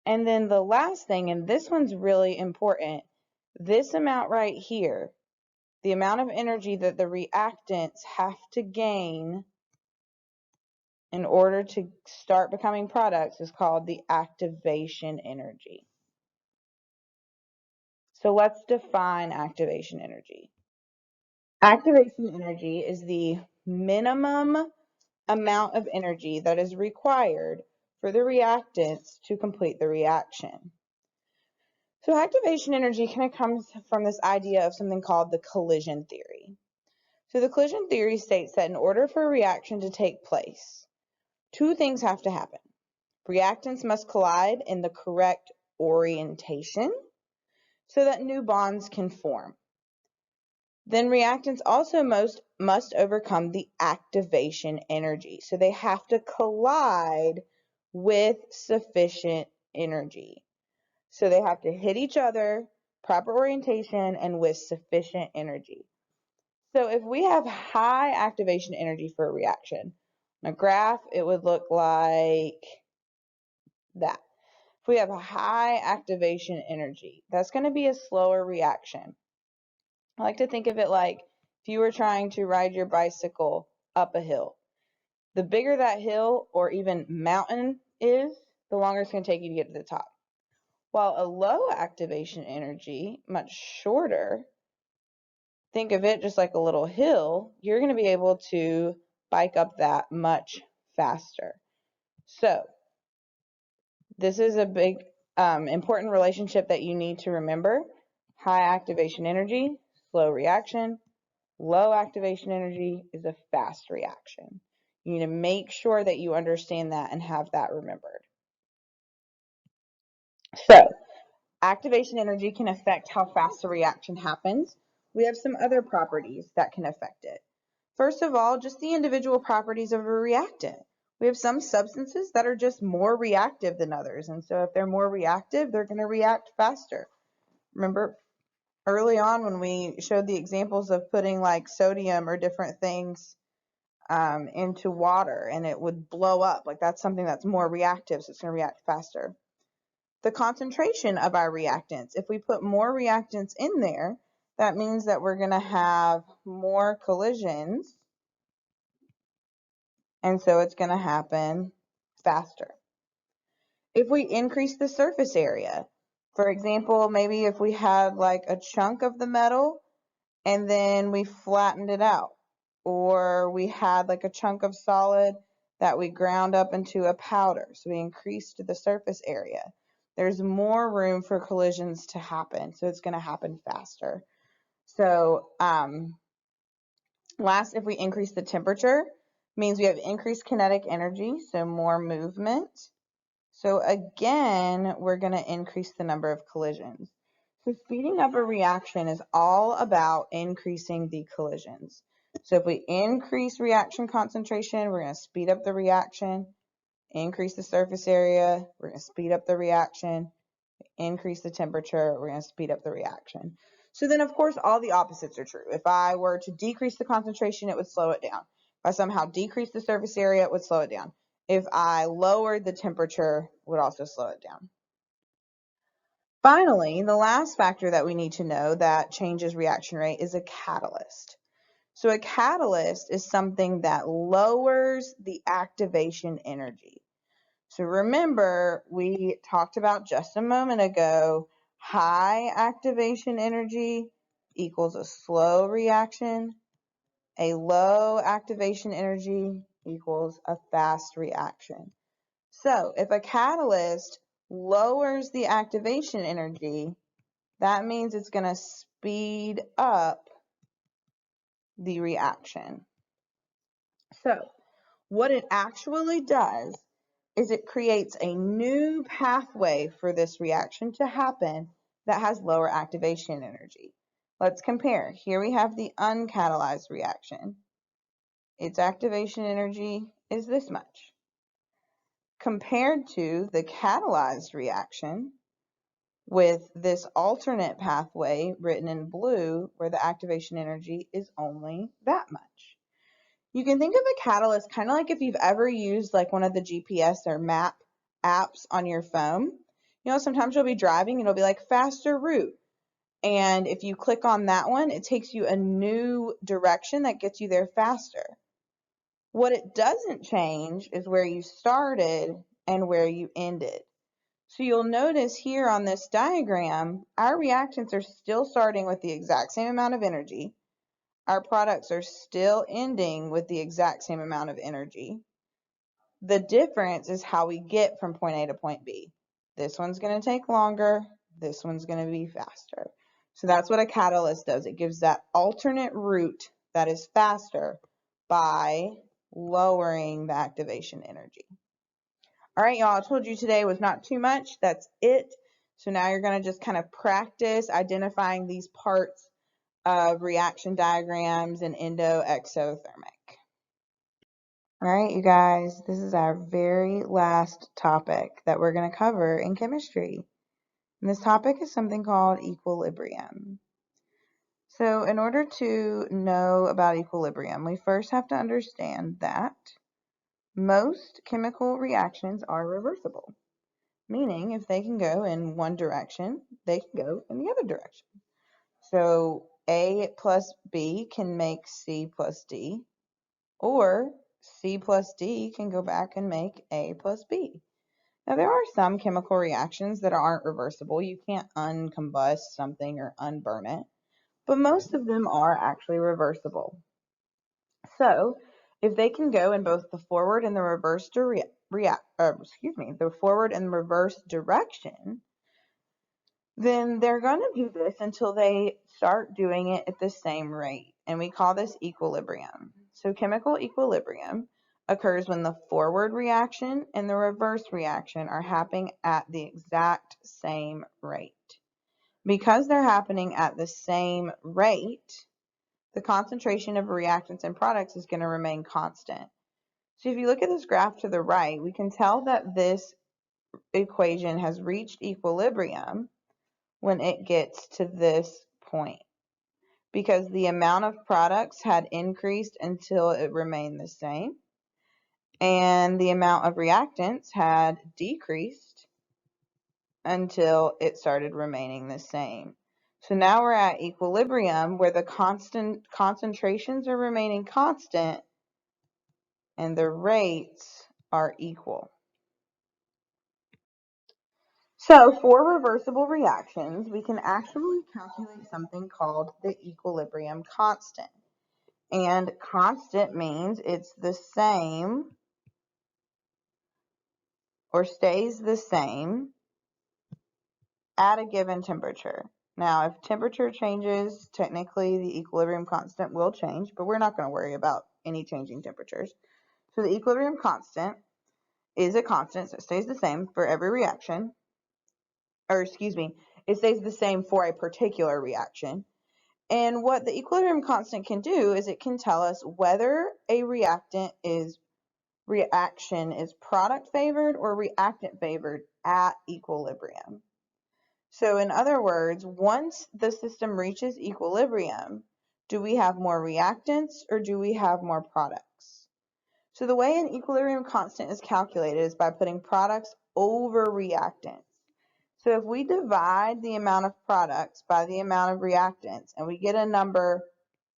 And then the last thing, and this one's really important, this amount right here, the amount of energy that the reactants have to gain in order to start becoming products is called the activation energy. So let's define activation energy. Activation energy is the minimum amount of energy that is required for the reactants to complete the reaction. So activation energy kind of comes from this idea of something called the collision theory. So the collision theory states that in order for a reaction to take place, two things have to happen. Reactants must collide in the correct orientation so that new bonds can form. Then reactants also must overcome the activation energy. So they have to collide with sufficient energy. So they have to hit each other, proper orientation, and with sufficient energy. So if we have high activation energy for a reaction, on a graph, it would look like that. If we have a high activation energy, that's going to be a slower reaction. I like to think of it like if you were trying to ride your bicycle up a hill. The bigger that hill or even mountain is, the longer it's going to take you to get to the top. While a low activation energy, much shorter, think of it just like a little hill, you're going to be able to bike up that much faster. So this is a big important relationship that you need to remember. High activation energy, slow reaction. Low activation energy is a fast reaction. You need to make sure that you understand that and have that remembered. So, activation energy can affect how fast a reaction happens. We have some other properties that can affect it. First of all, just the individual properties of a reactant. We have some substances that are just more reactive than others, and so if they're more reactive, they're going to react faster. Remember early on when we showed the examples of putting like sodium or different things into water and it would blow up, like that's something that's more reactive, so it's going to react faster. The concentration of our reactants. If we put more reactants in there, that means that we're going to have more collisions, and so it's going to happen faster. If we increase the surface area, for example, maybe if we had like a chunk of the metal and then we flattened it out, or we had like a chunk of solid that we ground up into a powder, so we increased the surface area. There's more room for collisions to happen, so it's going to happen faster. So last, if we increase the temperature, means we have increased kinetic energy, so more movement. So again, we're going to increase the number of collisions. So speeding up a reaction is all about increasing the collisions. So if we increase reaction concentration, we're going to speed up the reaction. Increase the surface area, we're going to speed up the reaction. Increase the temperature, we're going to speed up the reaction. So then, of course, all the opposites are true. If I were to decrease the concentration, it would slow it down. If I somehow decrease the surface area, it would slow it down. If I lowered the temperature, it would also slow it down. Finally, the last factor that we need to know that changes reaction rate is a catalyst. So a catalyst is something that lowers the activation energy. So remember, we talked about just a moment ago, high activation energy equals a slow reaction. A low activation energy equals a fast reaction. So if a catalyst lowers the activation energy, that means it's going to speed up the reaction. So what it actually does is it creates a new pathway for this reaction to happen that has lower activation energy. Let's compare. Here we have the uncatalyzed reaction. Its activation energy is this much. Compared to the catalyzed reaction with this alternate pathway written in blue where the activation energy is only that much. You can think of a catalyst kind of like if you've ever used like one of the GPS or map apps on your phone. You know, sometimes you'll be driving and it'll be like faster route. And if you click on that one, it takes you a new direction that gets you there faster. What it doesn't change is where you started and where you ended. So you'll notice here on this diagram, our reactants are still starting with the exact same amount of energy. Our products are still ending with the exact same amount of energy. The difference is how we get from point A to point B. This one's going to take longer. This one's going to be faster. So that's what a catalyst does. It gives that alternate route that is faster by lowering the activation energy. All right, y'all, I told you today was not too much. That's it. So now you're going to just kind of practice identifying these parts of reaction diagrams and endo-exothermic. All right, you guys, this is our very last topic that we're going to cover in chemistry. And this topic is something called equilibrium. So in order to know about equilibrium, we first have to understand that most chemical reactions are reversible, meaning if they can go in one direction, they can go in the other direction. So A plus B can make C plus D, or C plus D can go back and make A plus B. Now there are some chemical reactions that aren't reversible. You can't uncombust something or unburn it, but most of them are actually reversible. So if they can go in both the forward and the reverse the forward and reverse direction, then they're going to do this until they start doing it at the same rate. And we call this equilibrium. So chemical equilibrium occurs when the forward reaction and the reverse reaction are happening at the exact same rate. Because they're happening at the same rate, the concentration of reactants and products is going to remain constant. So if you look at this graph to the right, we can tell that this equation has reached equilibrium when it gets to this point, because the amount of products had increased until it remained the same, and the amount of reactants had decreased until it started remaining the same. So now we're at equilibrium where the concentrations are remaining constant and the rates are equal. So for reversible reactions, we can actually calculate something called the equilibrium constant. And constant means it's the same or stays the same at a given temperature. Now, if temperature changes, technically the equilibrium constant will change, but we're not going to worry about any changing temperatures. So the equilibrium constant is a constant, so it stays the same for every reaction, or excuse me, it stays the same for a particular reaction. And what the equilibrium constant can do is it can tell us whether a reaction is product favored or reactant favored at equilibrium. So in other words, once the system reaches equilibrium, do we have more reactants or do we have more products? So the way an equilibrium constant is calculated is by putting products over reactants. So if we divide the amount of products by the amount of reactants and we get a number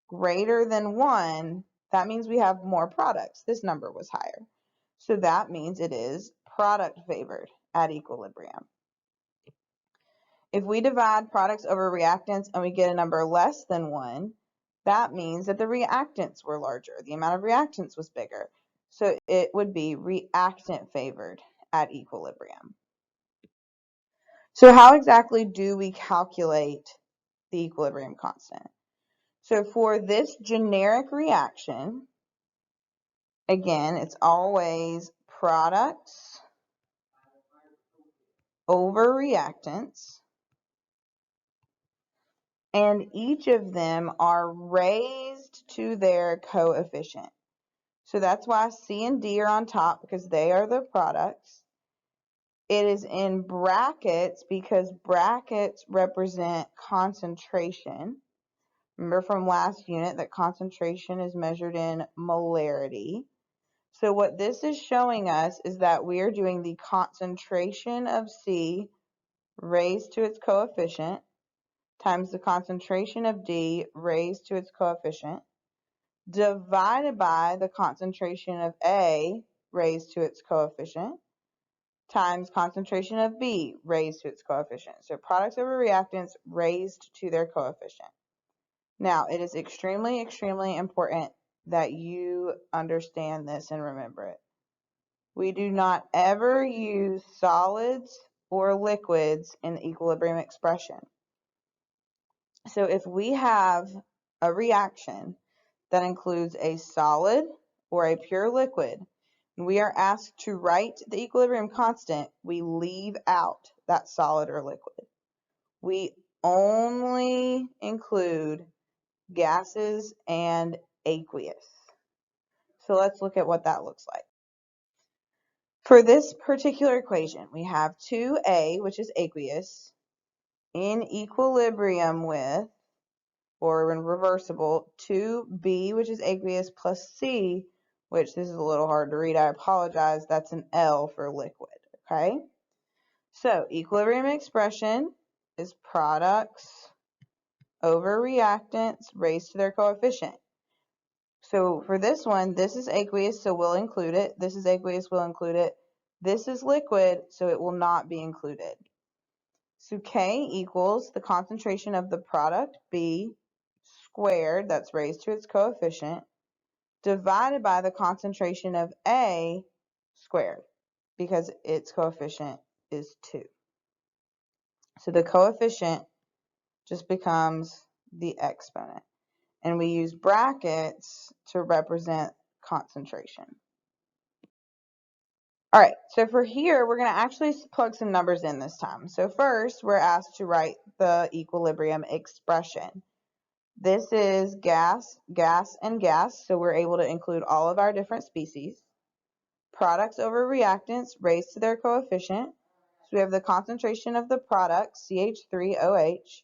greater than 1, that means we have more products. This number was higher. So that means it is product favored at equilibrium. If we divide products over reactants and we get a number less than 1, that means that the reactants were larger. The amount of reactants was bigger. So it would be reactant favored at equilibrium. So how exactly do we calculate the equilibrium constant? So for this generic reaction, again, it's always products over reactants, and each of them are raised to their coefficient. So that's why C and D are on top, because they are the products. It is in brackets because brackets represent concentration. Remember from last unit that concentration is measured in molarity. So what this is showing us is that we are doing the concentration of C raised to its coefficient times the concentration of D raised to its coefficient divided by the concentration of A raised to its coefficient times concentration of B raised to its coefficient. So products over reactants raised to their coefficient. Now, it is extremely, extremely important that you understand this and remember it. We do not ever use solids or liquids in the equilibrium expression. So if we have a reaction that includes a solid or a pure liquid, and we are asked to write the equilibrium constant, we leave out that solid or liquid. We only include gases and aqueous. So let's look at what that looks like. For this particular equation, we have 2A, which is aqueous, in equilibrium with, or in reversible, 2B, which is aqueous, plus C, which this is a little hard to read, I apologize, that's an L for liquid, okay? So equilibrium expression is products over reactants raised to their coefficient. So for this one, this is aqueous, so we'll include it. This is aqueous, we'll include it. This is liquid, so it will not be included. So K equals the concentration of the product, B, squared, that's raised to its coefficient, divided by the concentration of A squared, because its coefficient is 2. So the coefficient just becomes the exponent. And we use brackets to represent concentration. All right, so for here, we're going to actually plug some numbers in this time. So first, we're asked to write the equilibrium expression. This is gas, gas, and gas, so we're able to include all of our different species. Products over reactants raised to their coefficient. So we have the concentration of the product, CH3OH,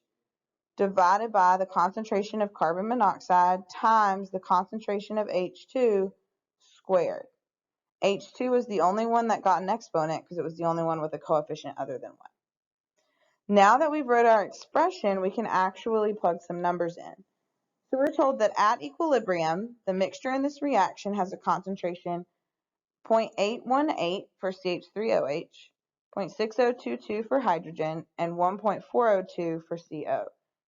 divided by the concentration of carbon monoxide times the concentration of H2 squared. H2 is the only one that got an exponent because it was the only one with a coefficient other than 1. Now that we've wrote our expression, we can actually plug some numbers in. So we're told that at equilibrium, the mixture in this reaction has a concentration 0.818 for CH3OH, 0.6022 for hydrogen, and 1.402 for CO.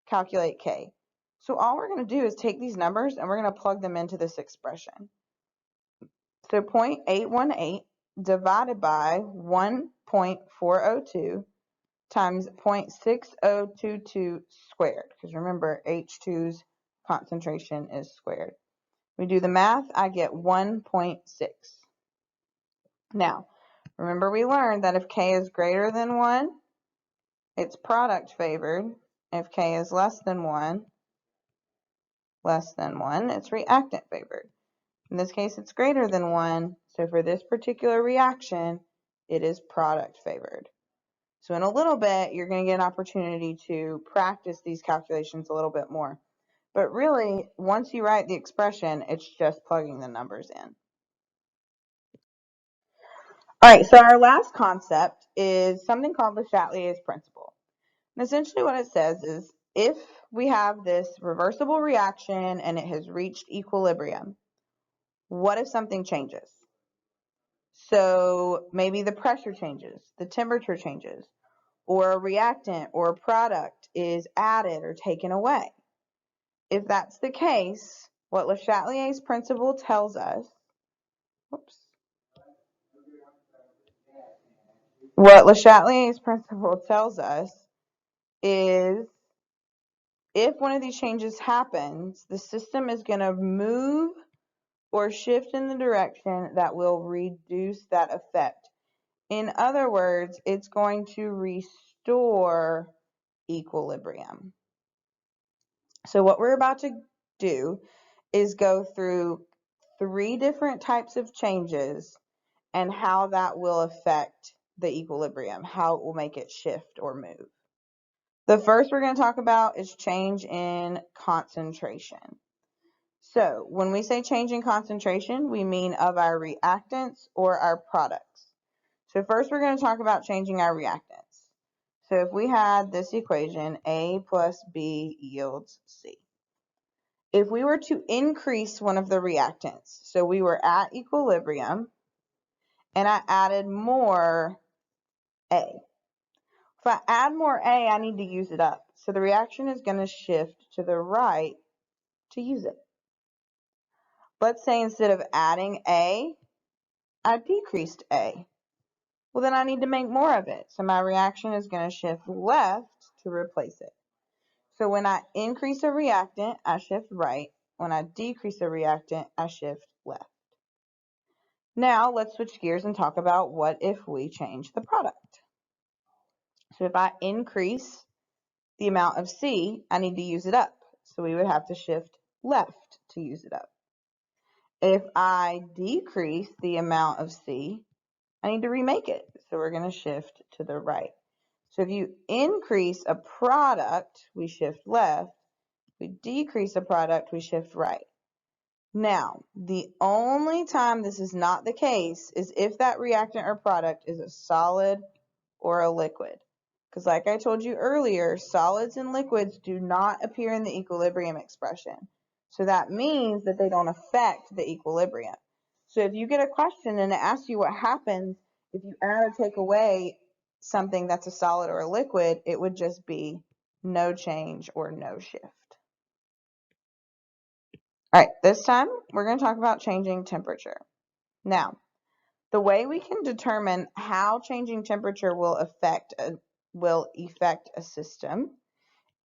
Calculate K. So all we're going to do is take these numbers and we're going to plug them into this expression. So 0.818 divided by 1.402 times 0.6022 squared, because remember H2's concentration is squared. We do the math, I get 1.6. Now, remember we learned that if K is greater than 1, it's product favored. If K is less than 1, it's reactant favored. In this case, it's greater than 1, so for this particular reaction, it is product favored. So in a little bit, you're going to get an opportunity to practice these calculations a little bit more. But really, once you write the expression, it's just plugging the numbers in. All right, so our last concept is something called Le Chatelier's principle. And essentially what it says is if we have this reversible reaction and it has reached equilibrium, what if something changes? So maybe the pressure changes, the temperature changes, or a reactant or a product is added or taken away. If that's the case, what Le Chatelier's principle tells us, is if one of these changes happens, the system is going to move or shift in the direction that will reduce that effect. In other words, it's going to restore equilibrium. So what we're about to do is go through 3 different types of changes and how that will affect the equilibrium, how it will make it shift or move. The first we're going to talk about is change in concentration. So when we say change in concentration, we mean of our reactants or our products. So first we're going to talk about changing our reactants. So if we had this equation, A plus B yields C. If we were to increase one of the reactants, so we were at equilibrium, and I added more A. If I add more A, I need to use it up. So the reaction is going to shift to the right to use it. Let's say instead of adding A, I decreased A. Well, then I need to make more of it. So my reaction is going to shift left to replace it. So when I increase a reactant, I shift right. When I decrease a reactant, I shift left. Now let's switch gears and talk about what if we change the product. So if I increase the amount of C, I need to use it up. So we would have to shift left to use it up. If I decrease the amount of C, I need to remake it. So we're going to shift to the right. So if you increase a product, we shift left. If we decrease a product, we shift right. Now, the only time this is not the case is if that reactant or product is a solid or a liquid. Because like I told you earlier, solids and liquids do not appear in the equilibrium expression. So that means that they don't affect the equilibrium. So if you get a question and it asks you what happens if you add or take away something that's a solid or a liquid, it would just be no change or no shift. All right, this time we're going to talk about changing temperature. Now, the way we can determine how changing temperature will affect a system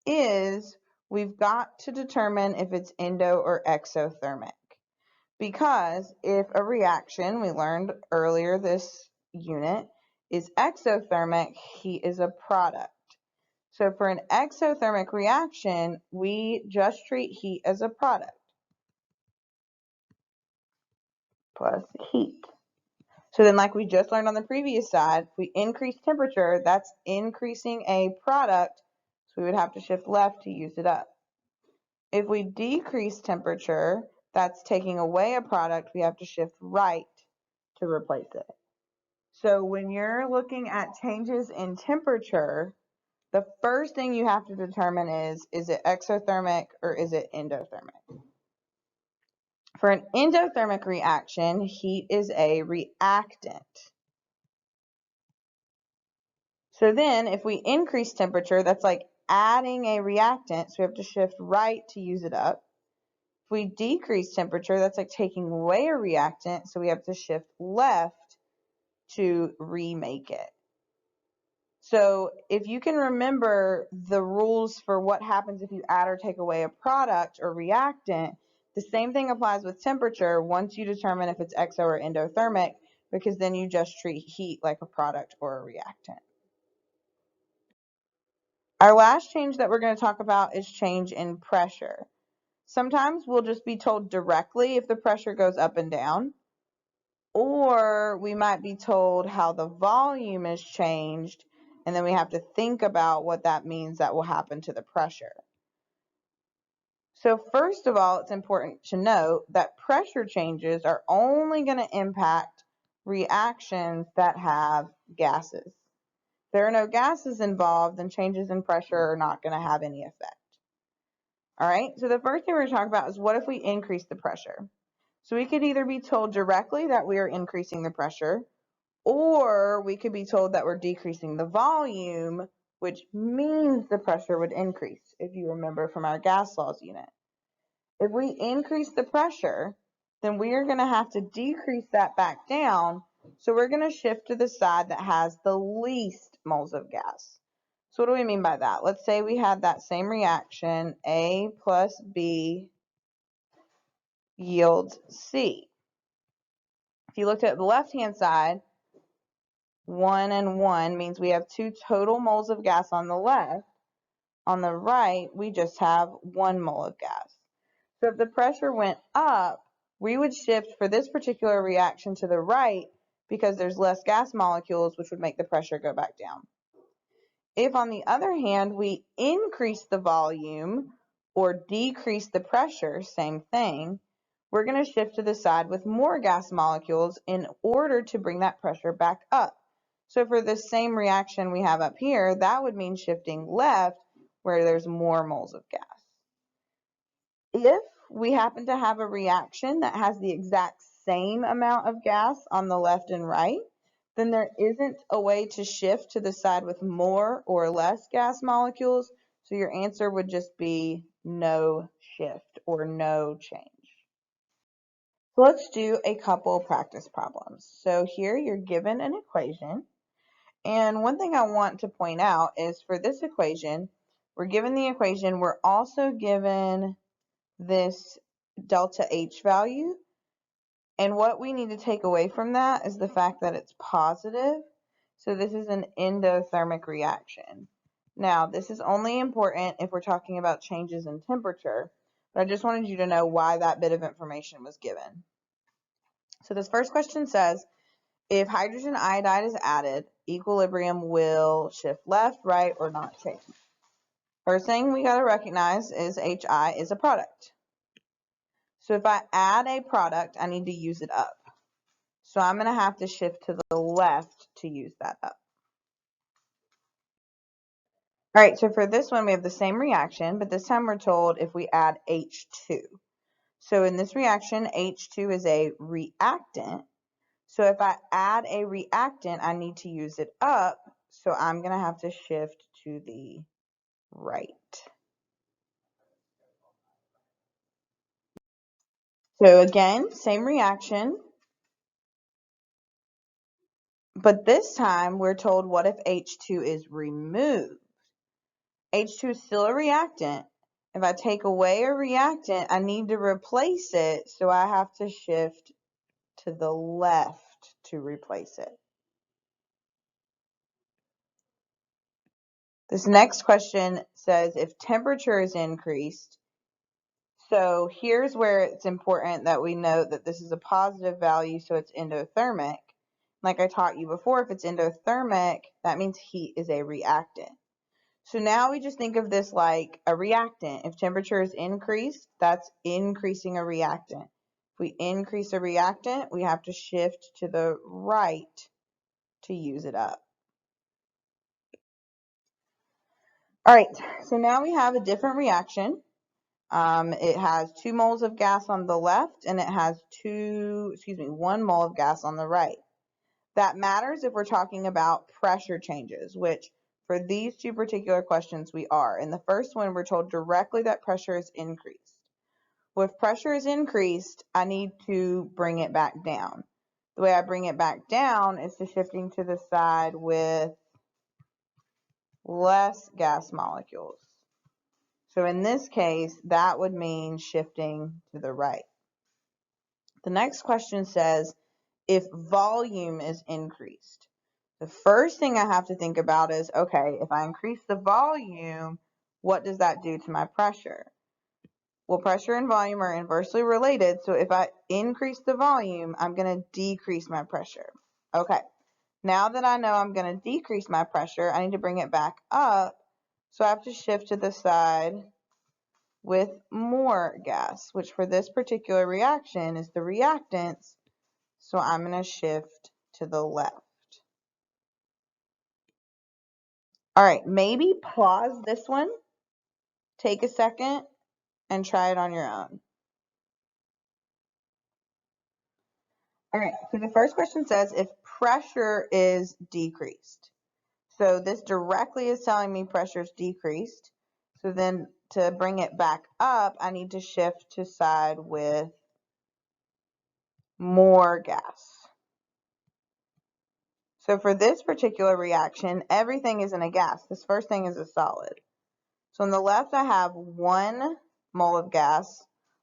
is we've got to determine if it's endo or exothermic. Because if a reaction, we learned earlier this unit is exothermic, heat is a product. So for an exothermic reaction, we just treat heat as a product plus heat. So then, like we just learned on the previous side, if we increase temperature, that's increasing a product, so we would have to shift left to use it up. If we decrease temperature, that's taking away a product, we have to shift right to replace it. So when you're looking at changes in temperature, the first thing you have to determine is it exothermic or is it endothermic? For an endothermic reaction, heat is a reactant. So then if we increase temperature, that's like adding a reactant, so we have to shift right to use it up. If we decrease temperature, that's like taking away a reactant, so we have to shift left to remake it. So if you can remember the rules for what happens if you add or take away a product or reactant, the same thing applies with temperature once you determine if it's exo or endothermic, because then you just treat heat like a product or a reactant. Our last change that we're going to talk about is change in pressure. Sometimes we'll just be told directly if the pressure goes up and down, or we might be told how the volume is changed, and then we have to think about what that means that will happen to the pressure. So first of all, it's important to note that pressure changes are only going to impact reactions that have gases. If there are no gases involved, then changes in pressure are not going to have any effect. All right, so the first thing we're going to talk about is what if we increase the pressure? So we could either be told directly that we are increasing the pressure, or we could be told that we're decreasing the volume, which means the pressure would increase, if you remember from our gas laws unit. If we increase the pressure, then we are going to have to decrease that back down, so we're going to shift to the side that has the least moles of gas. So what do we mean by that? Let's say we had that same reaction, A plus B yields C. If you looked at the left-hand side, 1 and 1 means we have 2 total moles of gas on the left. On the right, we just have 1 mole of gas. So if the pressure went up, we would shift for this particular reaction to the right because there's less gas molecules, which would make the pressure go back down. If, on the other hand, we increase the volume or decrease the pressure, same thing, we're going to shift to the side with more gas molecules in order to bring that pressure back up. So for the same reaction we have up here, that would mean shifting left where there's more moles of gas. If we happen to have a reaction that has the exact same amount of gas on the left and right, then there isn't a way to shift to the side with more or less gas molecules, so your answer would just be no shift or no change. So let's do a couple practice problems. So here you're given an equation, and one thing I want to point out is for this equation, we're given the equation, we're also given this delta H value. And what we need to take away from that is the fact that it's positive. So this is an endothermic reaction. Now, this is only important if we're talking about changes in temperature, but I just wanted you to know why that bit of information was given. So this first question says, if hydrogen iodide is added, equilibrium will shift left, right, or not change. First thing we got to recognize is HI is a product. So if I add a product, I need to use it up. So I'm going to have to shift to the left to use that up. All right, so for this one, we have the same reaction, but this time we're told if we add H2. So in this reaction, H2 is a reactant. So if I add a reactant, I need to use it up. So I'm going to have to shift to the right. So again, same reaction. But this time we're told what if H2 is removed? H2 is still a reactant. If I take away a reactant, I need to replace it, so I have to shift to the left to replace it. This next question says if temperature is increased, so here's where it's important that we note that this is a positive value, so it's endothermic. Like I taught you before, if it's endothermic, that means heat is a reactant. So now we just think of this like a reactant. If temperature is increased, that's increasing a reactant. If we increase a reactant, we have to shift to the right to use it up. All right, so now we have a different reaction. It has 2 moles of gas on the left, and it has 1 mole of gas on the right. That matters if we're talking about pressure changes, which for these two particular questions we are. In the first one, we're told directly that pressure is increased. Well, if pressure is increased, I need to bring it back down. The way I bring it back down is to shifting to the side with less gas molecules. So in this case, that would mean shifting to the right. The next question says, if volume is increased. The first thing I have to think about is, okay, if I increase the volume, what does that do to my pressure? Well, pressure and volume are inversely related, so if I increase the volume, I'm going to decrease my pressure. Okay, now that I know I'm going to decrease my pressure, I need to bring it back up, so I have to shift to the side with more gas, which for this particular reaction is the reactants, so I'm going to shift to the left. All right, maybe pause this one, take a second, and try it on your own. All right, so the first question says if pressure is decreased. So this directly is telling me pressure is decreased. So then to bring it back up, I need to shift to side with more gas. So for this particular reaction, everything isn't a gas. This first thing is a solid. So on the left, I have 1 mole of gas.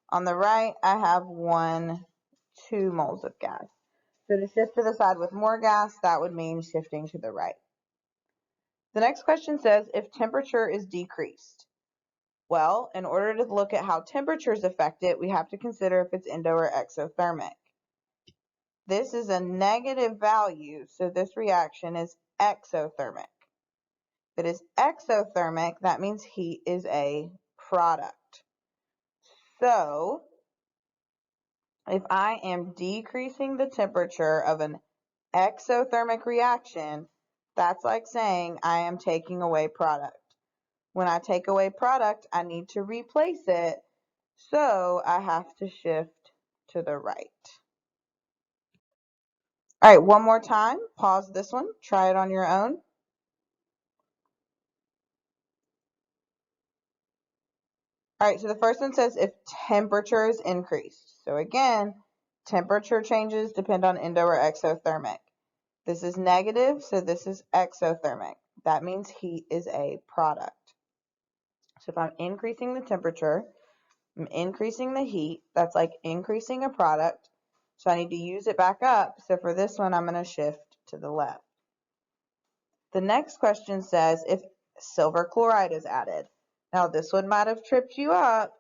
On the right, I have 2 moles of gas. So to shift to the side with more gas, that would mean shifting to the right. The next question says if temperature is decreased. Well, in order to look at how temperatures affect it, we have to consider if it's endo or exothermic. This is a negative value, so this reaction is exothermic. If it is exothermic, that means heat is a product. So if I am decreasing the temperature of an exothermic reaction, that's like saying I am taking away product. When I take away product, I need to replace it, so I have to shift to the right. All right, one more time. Pause this one. Try it on your own. All right, so the first one says if temperature is increased. So again, temperature changes depend on endo or exothermic. This is negative, so this is exothermic. That means heat is a product. So if I'm increasing the temperature, I'm increasing the heat. That's like increasing a product. So I need to use it back up. So for this one, I'm going to shift to the left. The next question says if silver chloride is added. Now this one might have tripped you up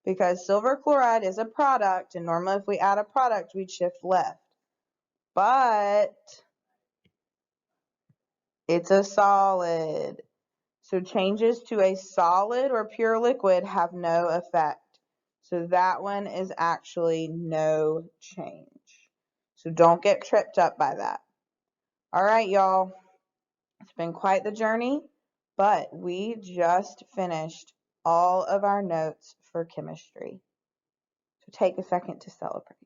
because silver chloride is a product, and normally if we add a product, we'd shift left. But it's a solid. So changes to a solid or pure liquid have no effect. So that one is actually no change. So don't get tripped up by that. All right, y'all. It's been quite the journey, but we just finished all of our notes for chemistry. So take a second to celebrate.